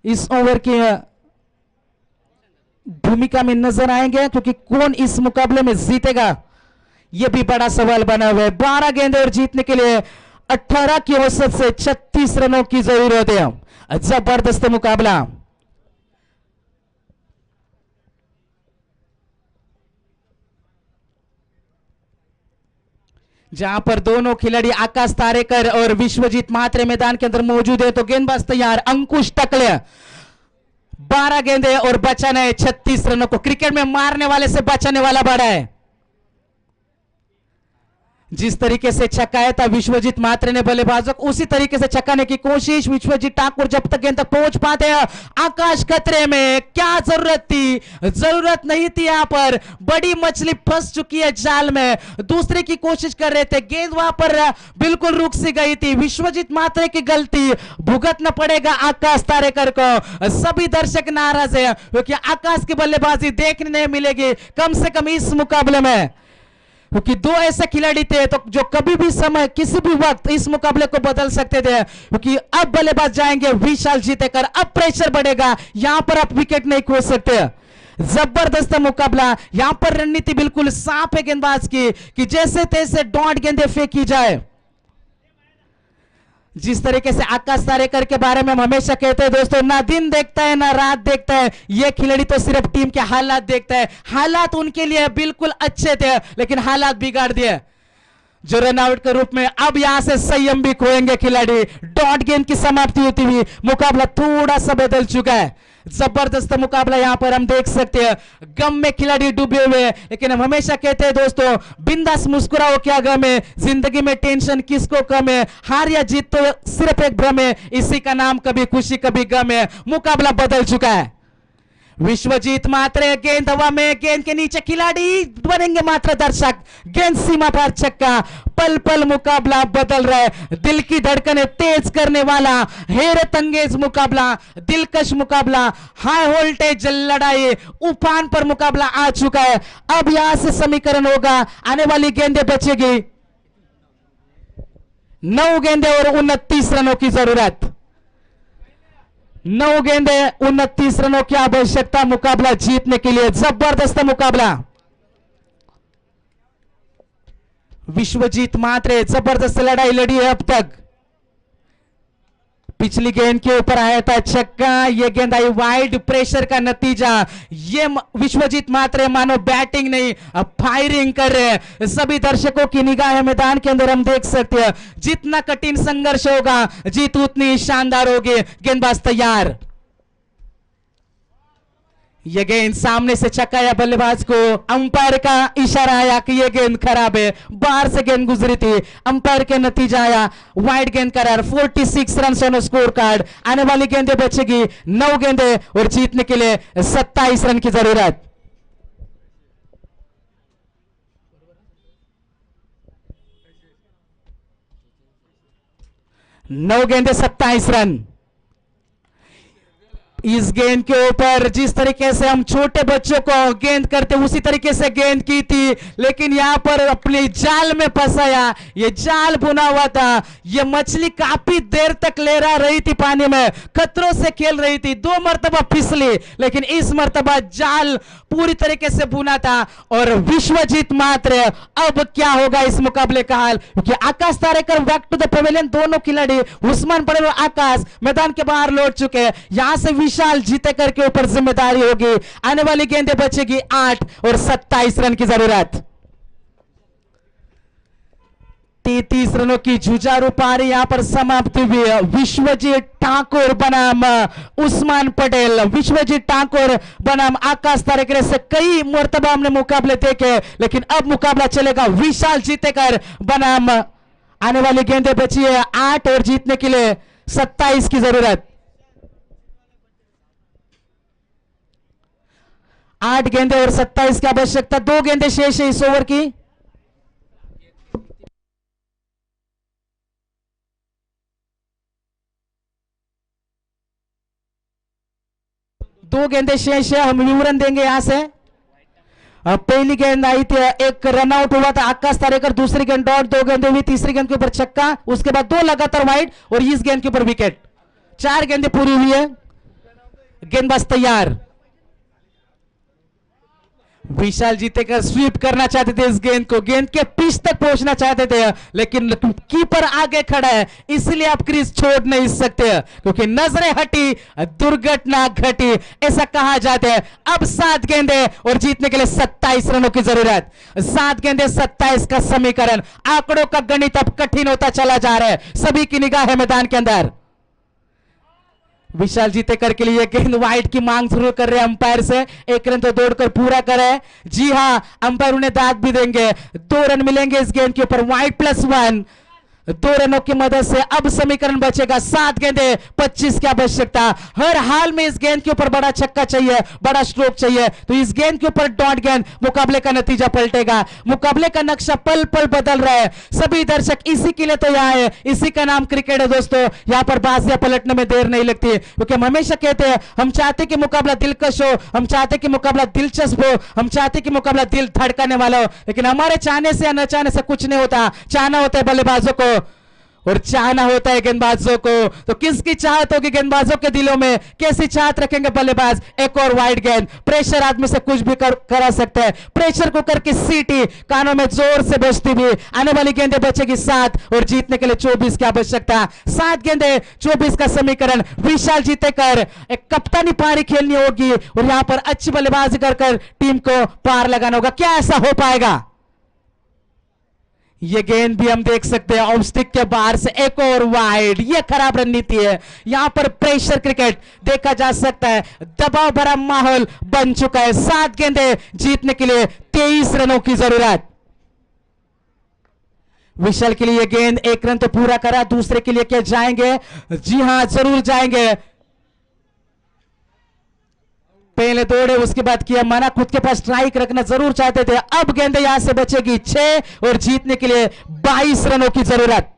इस ओवर की भूमिका में नजर आएंगे, क्योंकि कौन इस मुकाबले में जीतेगा यह भी बड़ा सवाल बना हुआ है। 12 गेंदे और जीतने के लिए 18 की औसत से 36 रनों की जरूरत है। जबरदस्त मुकाबला। जहां पर दोनों खिलाड़ी आकाश तारेकर और विश्वजीत मात्रे मैदान के अंदर मौजूद है, तो गेंदबाज तैयार। अंकुश टकले 12 गेंदे और बचाना है 36 रनों को। क्रिकेट में मारने वाले से बचाने वाला बड़ा है। जिस तरीके से छक्काया था विश्वजीत मात्रे ने बल्लेबाजों को, उसी तरीके से छक्काने की कोशिश। विश्वजीत ठाकुर जब तक गेंद तक पहुंच पाते हैं, आकाश खतरे में। क्या जरूरत थी? जरूरत नहीं थी। यहां पर बड़ी मछली फंस चुकी है जाल में, दूसरे की कोशिश कर रहे थे, गेंद वहां पर बिल्कुल रुक सी गई थी। विश्वजीत मात्रे की गलती, भुगतना पड़ेगा आकाश तारेकर को। सभी दर्शक नाराज है क्योंकि आकाश की बल्लेबाजी देखने नहीं मिलेगी कम से कम इस मुकाबले में, क्योंकि दो ऐसे खिलाड़ी थे तो जो कभी भी समय किसी भी वक्त इस मुकाबले को बदल सकते थे। क्योंकि अब बल्लेबाज जाएंगे विशाल जीतेकर, अब प्रेशर बढ़ेगा, यहां पर आप विकेट नहीं खो सकते। जबरदस्त मुकाबला, यहां पर रणनीति बिल्कुल साफ है गेंदबाज की कि जैसे तैसे डॉट गेंदे फेंकी जाए। जिस तरीके से आकाश तारेकर के बारे में हम हमेशा कहते हैं दोस्तों, ना दिन देखता है ना रात देखता है, ये खिलाड़ी तो सिर्फ टीम के हालात देखता है। हालात उनके लिए बिल्कुल अच्छे थे लेकिन हालात बिगाड़ दिए जो रनआउट के रूप में। अब यहां से संयम भी खोएंगे खिलाड़ी। डॉट गेंद की समाप्ति होती हुई मुकाबला थोड़ा सा बदल चुका है। जबरदस्त मुकाबला यहां पर हम देख सकते हैं। गम में खिलाड़ी डूबे हुए हैं, लेकिन हम हमेशा कहते हैं दोस्तों, बिंदास मुस्कुराओ, क्या गम है जिंदगी में, टेंशन किसको कम है। हार या जीत तो सिर्फ एक भ्रम है, इसी का नाम कभी खुशी कभी गम है। मुकाबला बदल चुका है। विश्वजीत मात्रे, गेंद हवा में, गेंद के नीचे खिलाड़ी बनेंगे मात्र दर्शक, गेंद सीमा पार छक्का। पल पल मुकाबला बदल रहा है, दिल की धड़कनें तेज करने वाला, हैरत अंगेज मुकाबला, दिलकश मुकाबला, हाई वोल्टेज लड़ाई, उफान पर मुकाबला आ चुका है। अब यहां से समीकरण होगा, आने वाली गेंदें बचेगी 9 गेंदें और 29 रनों की जरूरत। 9 गेंदे 29 रनों की आवश्यकता मुकाबला जीतने के लिए। जबरदस्त मुकाबला, विश्वजीत मात्रे जबरदस्त लड़ाई लड़ी है अब तक। पिछली गेंद के ऊपर आया था छक्का, ये गेंद आई वाइड, प्रेशर का नतीजा। ये विश्वजीत मात्रे मानो बैटिंग नहीं अब फायरिंग कर रहे हैं। सभी दर्शकों की निगाह मैदान के अंदर हम देख सकते हैं, जितना कठिन संघर्ष होगा जीत उतनी शानदार होगी। गेंदबाज तैयार, यह गेंद सामने से छक्का या बल्लेबाज को अंपायर का इशारा आया कि यह गेंद खराब है, बाहर से गेंद गुजरी थी, अंपायर के नतीजा आया वाइड गेंद करार। 46 रन ऑन स्कोर कार्ड। आने वाली गेंदें बचेगी 9 गेंदें और जीतने के लिए 27 रन की जरूरत। नौ गेंदें 27 रन। इस गेंद के ऊपर जिस तरीके से हम छोटे बच्चों को गेंद करते उसी तरीके से गेंद की थी, लेकिन यहां पर अपने जाल में फंसाया। ये जाल बुना हुआ था, ये मछली काफी देर तक लहरा रही थी पानी में, खतरों से खेल रही थी। 2 मरतबा फिसली, लेकिन इस मरतबा जाल पूरी तरीके से बुना था। और विश्वजीत मात्रे, अब क्या होगा इस मुकाबले का हाल, क्योंकि Akash Tarekar back to the pavilion, दोनों खिलाड़ी उस्मान पटेल और आकाश मैदान के बाहर लौट चुके हैं। यहां से विशाल जीतेकर के ऊपर जिम्मेदारी होगी। आने वाली गेंदें बचेगी 8 और 27 रन की जरूरत। 33 रनों की जुझारू पारी यहां पर समाप्त हुई। विश्वजीत ठाकुर बनाम उस्मान पटेल, विश्वजीत ठाकुर बनाम आकाश तारेकर से कई मरतबा हमने मुकाबले देखे, लेकिन अब मुकाबला चलेगा विशाल जीतेकर बनाम। आने वाली गेंदें बची है 8 और जीतने के लिए 27 की जरूरत। 8 गेंदें और 27 की आवश्यकता। 2 गेंदें शेष है इस ओवर की। दो गेंदें शेष है, हम विवरण देंगे यहां से। पहली गेंद आई थी, एक रनआउट हुआ था आकाश तारेकर, दूसरी गेंद डॉट, 2 गेंदें हुई, तीसरी गेंद के ऊपर छक्का, उसके बाद 2 लगातार वाइड और इस गेंद के ऊपर विकेट। 4 गेंदें पूरी हुई है। गेंदबाज तैयार। विशाल जीतेकर स्वीप करना चाहते थे इस गेंद को, गेंद के पिच तक पहुंचना चाहते थे, लेकिन कीपर आगे खड़ा है, इसलिए आप क्रीज छोड़ नहीं सकते, क्योंकि नजरें हटी दुर्घटना घटी, ऐसा कहा जाता है। अब 7 गेंदें और जीतने के लिए 27 रनों की जरूरत। 7 गेंदें 27 का समीकरण। आंकड़ों का गणित अब कठिन होता चला जा रहा है, सभी की निगाह है मैदान के अंदर। विशाल जीतेकर के लिए गेंद वाइड की मांग शुरू कर रहे हैं अंपायर से। 1 रन तो दौड़कर पूरा करे। जी हां, अंपायर उन्हें दाद भी देंगे। 2 रन मिलेंगे इस गेंद के ऊपर। वाइड +1, 2 रनों की मदद से अब समीकरण बचेगा 7 गेंदे 25 की आवश्यकता। हर हाल में इस गेंद के ऊपर बड़ा छक्का चाहिए, बड़ा स्ट्रोक चाहिए। तो इस गेंद के ऊपर डॉट गेंद, मुकाबले का नतीजा पलटेगा। मुकाबले का नक्शा पल पल बदल रहा है। सभी दर्शक इसी के लिए तो यहाँ है, इसी का नाम क्रिकेट है दोस्तों। यहाँ पर बाजियां पलटने में देर नहीं लगती, क्योंकि हम हमेशा कहते हैं हम चाहते कि मुकाबला दिलकश हो, हम चाहते कि मुकाबला दिलचस्प हो, हम चाहते कि मुकाबला दिल धड़काने वाला हो। लेकिन हमारे चाहने से या न चाहने से कुछ नहीं होता। चाहना होता है बल्लेबाजों को और चाहना होता है गेंदबाजों को। तो किसकी चाहत होगी गेंदबाजों के दिलों में, कैसी चाहत रखेंगे बल्लेबाज। एक और वाइड गेंद, प्रेशर आदमी से कुछ भी करा सकता है। प्रेशर कुकर की सीटी कानों में जोर से बजती भी। आने वाली गेंदें बचेगी 7 और जीतने के लिए 24 की आवश्यकता। 7 गेंदें 24 का समीकरण। विशाल जीतेकर एक कप्तानी पारी खेलनी होगी और यहां पर अच्छी बल्लेबाजी कर टीम को पार लगाना होगा। क्या ऐसा हो पाएगा? ये गेंद भी हम देख सकते हैं ऑफ स्टिक के बाहर से। एक और वाइड, ये खराब रणनीति है। यहां पर प्रेशर क्रिकेट देखा जा सकता है। दबाव भरा माहौल बन चुका है। 7 गेंदें जीतने के लिए 23 रनों की जरूरत। विशाल के लिए गेंद, 1 रन तो पूरा करा। दूसरे के लिए क्या जाएंगे? जी हां, जरूर जाएंगे। पहले दौड़े, उसके बाद किया मना। खुद के पास स्ट्राइक रखना जरूर चाहते थे। अब गेंद यहां से बचेगी 6 और जीतने के लिए 22 रनों की जरूरत।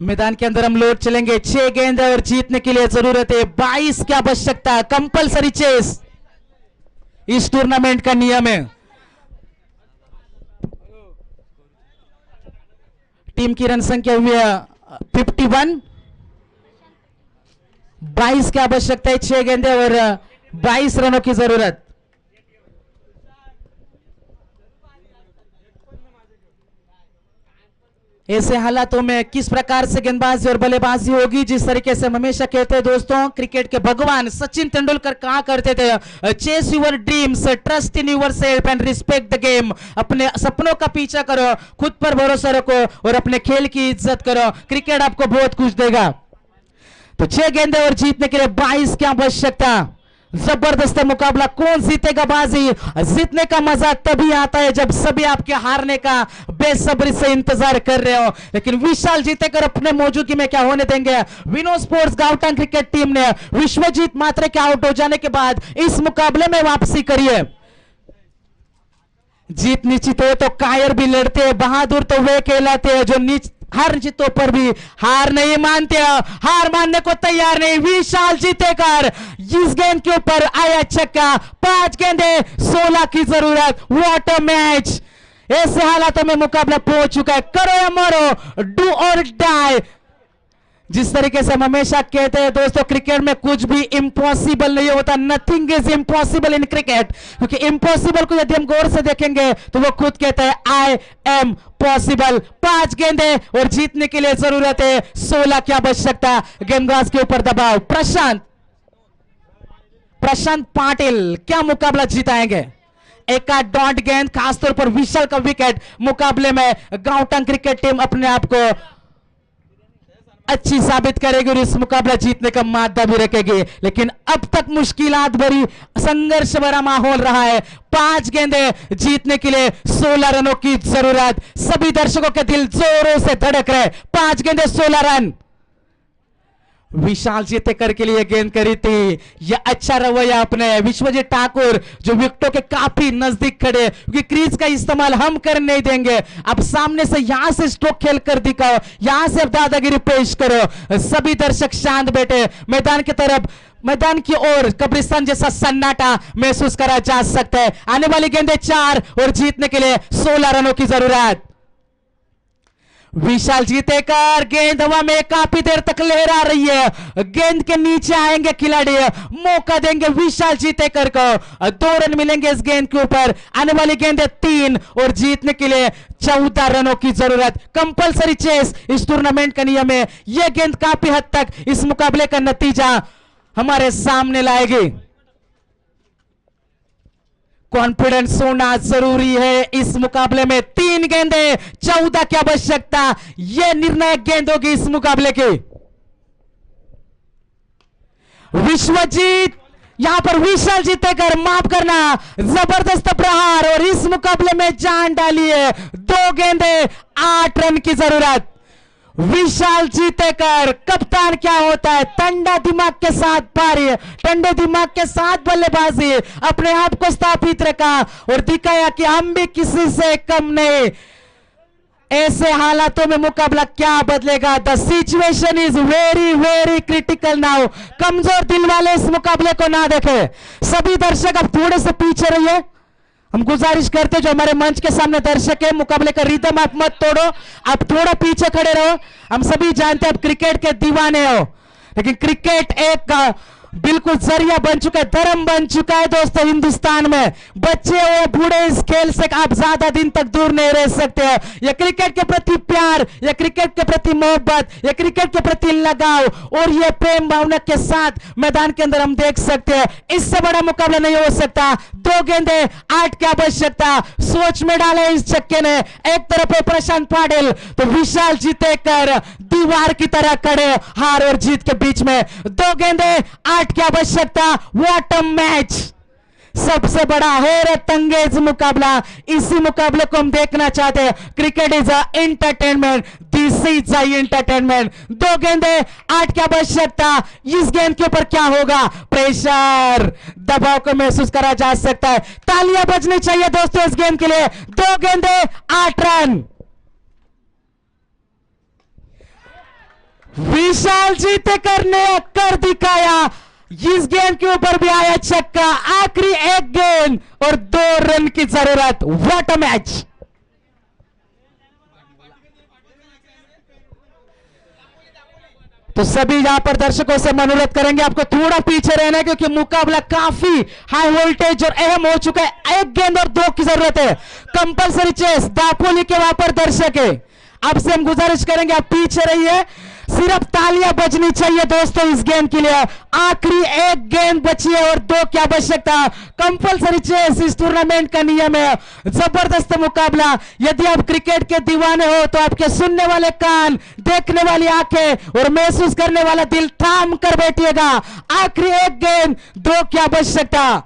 मैदान के अंदर हम लोड चलेंगे। 6 गेंद और जीतने के लिए जरूरत है 22 की आवश्यकता। कंपलसरी चेस इस टूर्नामेंट का नियम है। टीम की रन संख्या हुई है 51। 22 की आवश्यकता है। 6 गेंदे और 22 रनों की जरूरत। ऐसे हालातों में किस प्रकार से गेंदबाजी और बल्लेबाजी होगी, जिस तरीके से हम हमेशा कहते हैं दोस्तों, क्रिकेट के भगवान सचिन तेंदुलकर कहा करते थे, chase your dreams, trust in yourself and respect the game. अपने सपनों का पीछा करो, खुद पर भरोसा रखो और अपने खेल की इज्जत करो। क्रिकेट आपको बहुत कुछ देगा। तो 6 गेंदे और जीतने के लिए 22 की आवश्यकता। जबरदस्त मुकाबला। कौन जीतेगा बाजी? जीतने का मजा तभी आता है जब सभी आपके हारने का बेसब्री से इंतजार कर रहे हो। लेकिन विशाल जीतेकर अपने मौजूदगी में क्या होने देंगे? विनो स्पोर्ट्स गांवटांग क्रिकेट टीम ने विश्वजीत मात्रे के आउट हो जाने के बाद इस मुकाबले में वापसी करी है। जीत निश्चित हो तो कायर भी लड़ते हैं, बहादुर तो वे कहलाते हैं जो हर जीतों पर भी हार नहीं मानते, हार मानने को तैयार नहीं। विशाल जीतेकर इस गेंद के ऊपर आया छक्का। 5 गेंदे 16 की जरूरत। What a match! ऐसे हालातों में मुकाबला पहुंच चुका है। करो या मरो, डू और डाई। जिस तरीके से हम हमेशा कहते हैं दोस्तों, क्रिकेट में कुछ भी इम्पॉसिबल नहीं होता। Nothing is impossible in cricket. क्योंकि इम्पॉसिबल को यदि हम गौर से देखेंगे तो वो खुद कहता है आई एम पॉसिबल। 5 गेंदे और जीतने के लिए जरूरत है 16 की आवश्यकता। गेंदबाज के ऊपर दबाव। प्रशांत पाटिल क्या मुकाबला जीताएंगे? एक डॉट गेंद, खासतौर पर विशाल का विकेट। मुकाबले में गांवटांग क्रिकेट टीम अपने आप को अच्छी साबित करेगी और इस मुकाबला जीतने का मादा भी रखेगी। लेकिन अब तक मुश्किलात भरी, संघर्ष भरा माहौल रहा है। 5 गेंदे जीतने के लिए 16 रनों की जरूरत। सभी दर्शकों के दिल जोरों से धड़क रहे। 5 गेंदे 16 रन। विशाल जीतेकर के लिए गेंद करी थी। यह अच्छा रवैया अपने विश्वजीत ठाकुर जो विकेटों के काफी नजदीक खड़े, क्योंकि क्रीज का इस्तेमाल हम कर नहीं देंगे। अब सामने से यहां से स्ट्रोक खेल कर दिखाओ, यहां से दादागिरी पेश करो। सभी दर्शक शांत बैठे। मैदान की तरफ, मैदान की ओर कब्रिस्तान जैसा सन्नाटा महसूस करा जा सकता है। आने वाली गेंदें 4 और जीतने के लिए 16 रनों की जरूरत। विशाल जीतेकर गेंद हवा में काफी देर तक लहरा रही है। गेंद के नीचे आएंगे खिलाड़ी, मौका देंगे विशाल जीतेकर को। 2 रन मिलेंगे इस गेंद के ऊपर। आने वाली गेंद है 3 और जीतने के लिए 14 रनों की जरूरत। कंपलसरी चेस इस टूर्नामेंट का नियम है। यह गेंद काफी हद तक इस मुकाबले का नतीजा हमारे सामने लाएगी। कॉन्फिडेंस होना जरूरी है इस मुकाबले में। 3 गेंदें 14 की आवश्यकता। यह निर्णायक गेंद होगी इस मुकाबले की। विश्वजीत यहां पर विशाल जीतेकर, माफ करना, जबरदस्त प्रहार और इस मुकाबले में जान डाली है। 2 गेंदें 8 रन की जरूरत। विशाल जीतेकर कप्तान क्या होता है, ठंडा दिमाग के साथ पारी, ठंडे दिमाग के साथ बल्लेबाजी, अपने आप को स्थापित रखा और दिखाया कि हम भी किसी से कम नहीं। ऐसे हालातों में मुकाबला क्या बदलेगा। The situation is very very critical now. कमजोर दिल वाले इस मुकाबले को ना देखे। सभी दर्शक अब थोड़े से पीछे रहिए। हम गुजारिश करते जो हमारे मंच के सामने दर्शक है, मुकाबले का रिदम आप मत तोड़ो, आप थोड़ा पीछे खड़े रहो। हम सभी जानते हैं आप क्रिकेट के दीवाने हो, लेकिन क्रिकेट एक बिल्कुल जरिया बन चुका है, धर्म बन चुका है दोस्तों हिंदुस्तान में। बच्चे हो बूढ़े, इस खेल से आप ज्यादा दिन तक दूर नहीं रह सकते हैं। यह क्रिकेट के प्रति प्यार, यह क्रिकेट के प्रति मोहब्बत, यह क्रिकेट के प्रति लगाव और यह प्रेम भावना के साथ मैदान के अंदर हम देख सकते हैं। इससे बड़ा मुकाबला नहीं हो सकता। 2 गेंदें 8 की आवश्यकता। सोच में डाले इस छक्के ने। एक तरफ है प्रशांत पाटिल तो विशाल जीतेकर दीवार की तरह खड़े हार और जीत के बीच में। 2 गेंदें 8 की आवश्यकता। What a match. सबसे बड़ा हैरत अंगेज मुकाबला। इसी मुकाबले को हम देखना चाहते हैं। Cricket is a entertainment, this is a entertainment. 2 गेंदें 8 की आवश्यकता। इस गेंद के ऊपर क्या होगा, प्रेशर, दबाव को महसूस करा जा सकता है। तालियां बजनी चाहिए दोस्तों इस गेंद के लिए। 2 गेंदें 8 रन। विशाल जीतेकर ने कर दिखाया। इस गेंद के ऊपर भी आया छक्का। आखिरी 1 गेंद और 2 रन की जरूरत। What a match. तो सभी यहां पर दर्शकों से अनुरोध करेंगे आपको थोड़ा पीछे रहना है, क्योंकि मुकाबला काफी हाई वोल्टेज और अहम हो चुका है। 1 गेंद और 2 की जरूरत है। Compulsory chess. दापोली के वहां पर दर्शक है, आपसे हम गुजारिश करेंगे आप पीछे रहिए। सिर्फ तालियां बजनी चाहिए दोस्तों इस गेंद के लिए। आखिरी 1 गेंद बची है और 2 की आवश्यकता। कंपलसरी चेस इस टूर्नामेंट का नियम है। जबरदस्त मुकाबला। यदि आप क्रिकेट के दीवाने हो तो आपके सुनने वाले कान, देखने वाली आंखें और महसूस करने वाला दिल थाम कर बैठिएगा। आखिरी 1 गेंद 2 की आवश्यकता।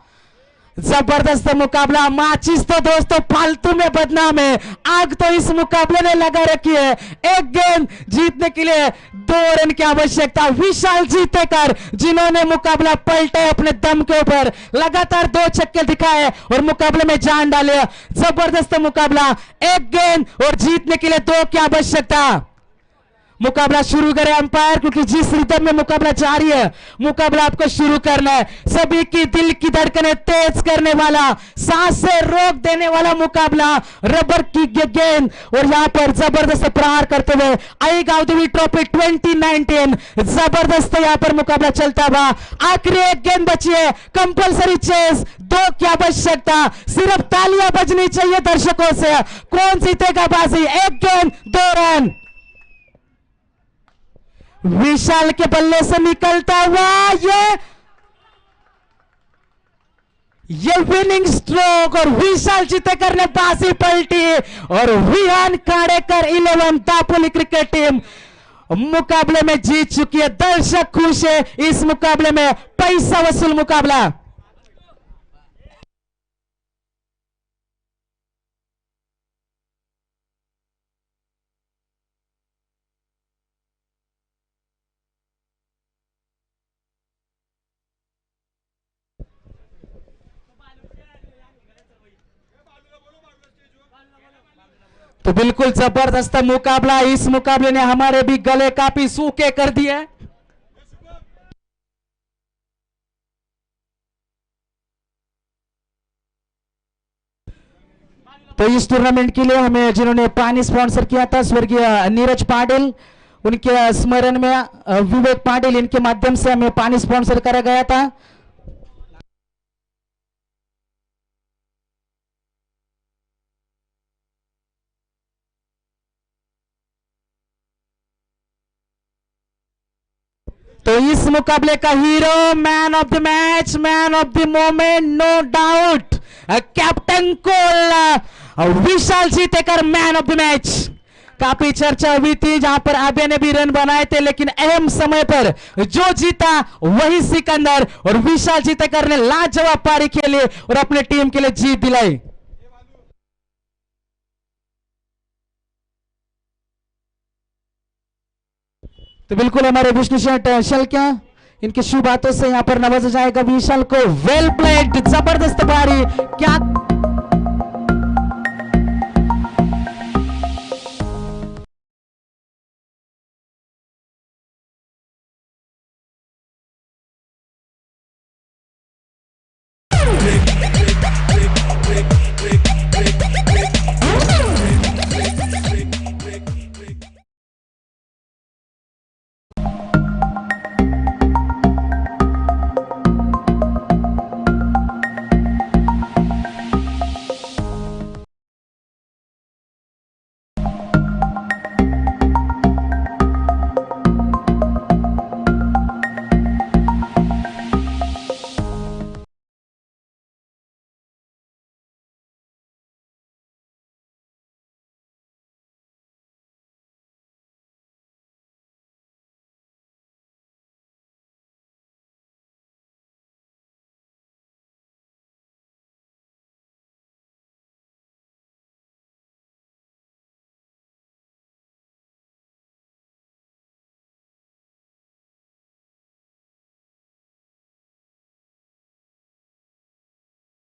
जबरदस्त मुकाबला। माचिस तो दोस्तों फालतू में बदनाम है, आग तो इस मुकाबले ने लगा रखी है। 1 गेंद जीतने के लिए 2 रन की आवश्यकता। विशाल जीतेकर जिन्होंने मुकाबला पलटे अपने दम के ऊपर, लगातार 2 छक्के दिखाए और मुकाबले में जान डाले। जबरदस्त मुकाबला। 1 गेंद और जीतने के लिए 2 की आवश्यकता। मुकाबला शुरू करें अंपायर, क्योंकि जिस रिदम में मुकाबला जारी है, मुकाबला आपको शुरू करना है। सभी की दिल की धड़कनें तेज करने वाला, सांसें रोक देने वाला मुकाबला। रबर की गेंद और यहां पर जबरदस्त प्रहार करते हुए आई गाउदेवी ट्रॉफी 2019 जबरदस्त यहां पर मुकाबला चलता हुआ। आखिरी 1 गेंद बची है। Compulsory chess. 2 की आवश्यकता। सिर्फ तालियां बजनी चाहिए दर्शकों से। कौन जीतेगा बाजी। 1 गेंद 2 रन। विशाल के बल्ले से निकलता हुआ ये विनिंग स्ट्रोक और विशाल जीतेकर ने बाजी पलटी और विहान काड़ेकर 11 दापोली क्रिकेट टीम मुकाबले में जीत चुकी है। दर्शक खुश है इस मुकाबले में। पैसा वसूल मुकाबला। तो बिल्कुल जबरदस्त मुकाबला। इस मुकाबले ने हमारे भी गले काफी सूखे कर दिए। तो इस टूर्नामेंट के लिए हमें जिन्होंने पानी स्पॉन्सर किया था स्वर्गीय नीरज पाटिल, उनके स्मरण में विवेक पाटिल, इनके माध्यम से हमें पानी स्पॉन्सर करा गया था। तो इस मुकाबले का hero, man of the match, man of the moment, no doubt, captain कोल Vishal Jeetekar man of the match. काफी चर्चा हुई थी जहां पर आबे ने भी रन बनाए थे, लेकिन अहम समय पर जो जीता वही सिकंदर, और विशाल जीतेकर ने लाजवाब पारी खेली और अपने टीम के लिए जीत दिलाई। तो बिल्कुल हमारे विष्णु शेठ शल्किया, इनकी शुभ बातों से यहां पर नवाजा जाएगा विशाल को। वेल प्लेड, जबरदस्त पारी, क्या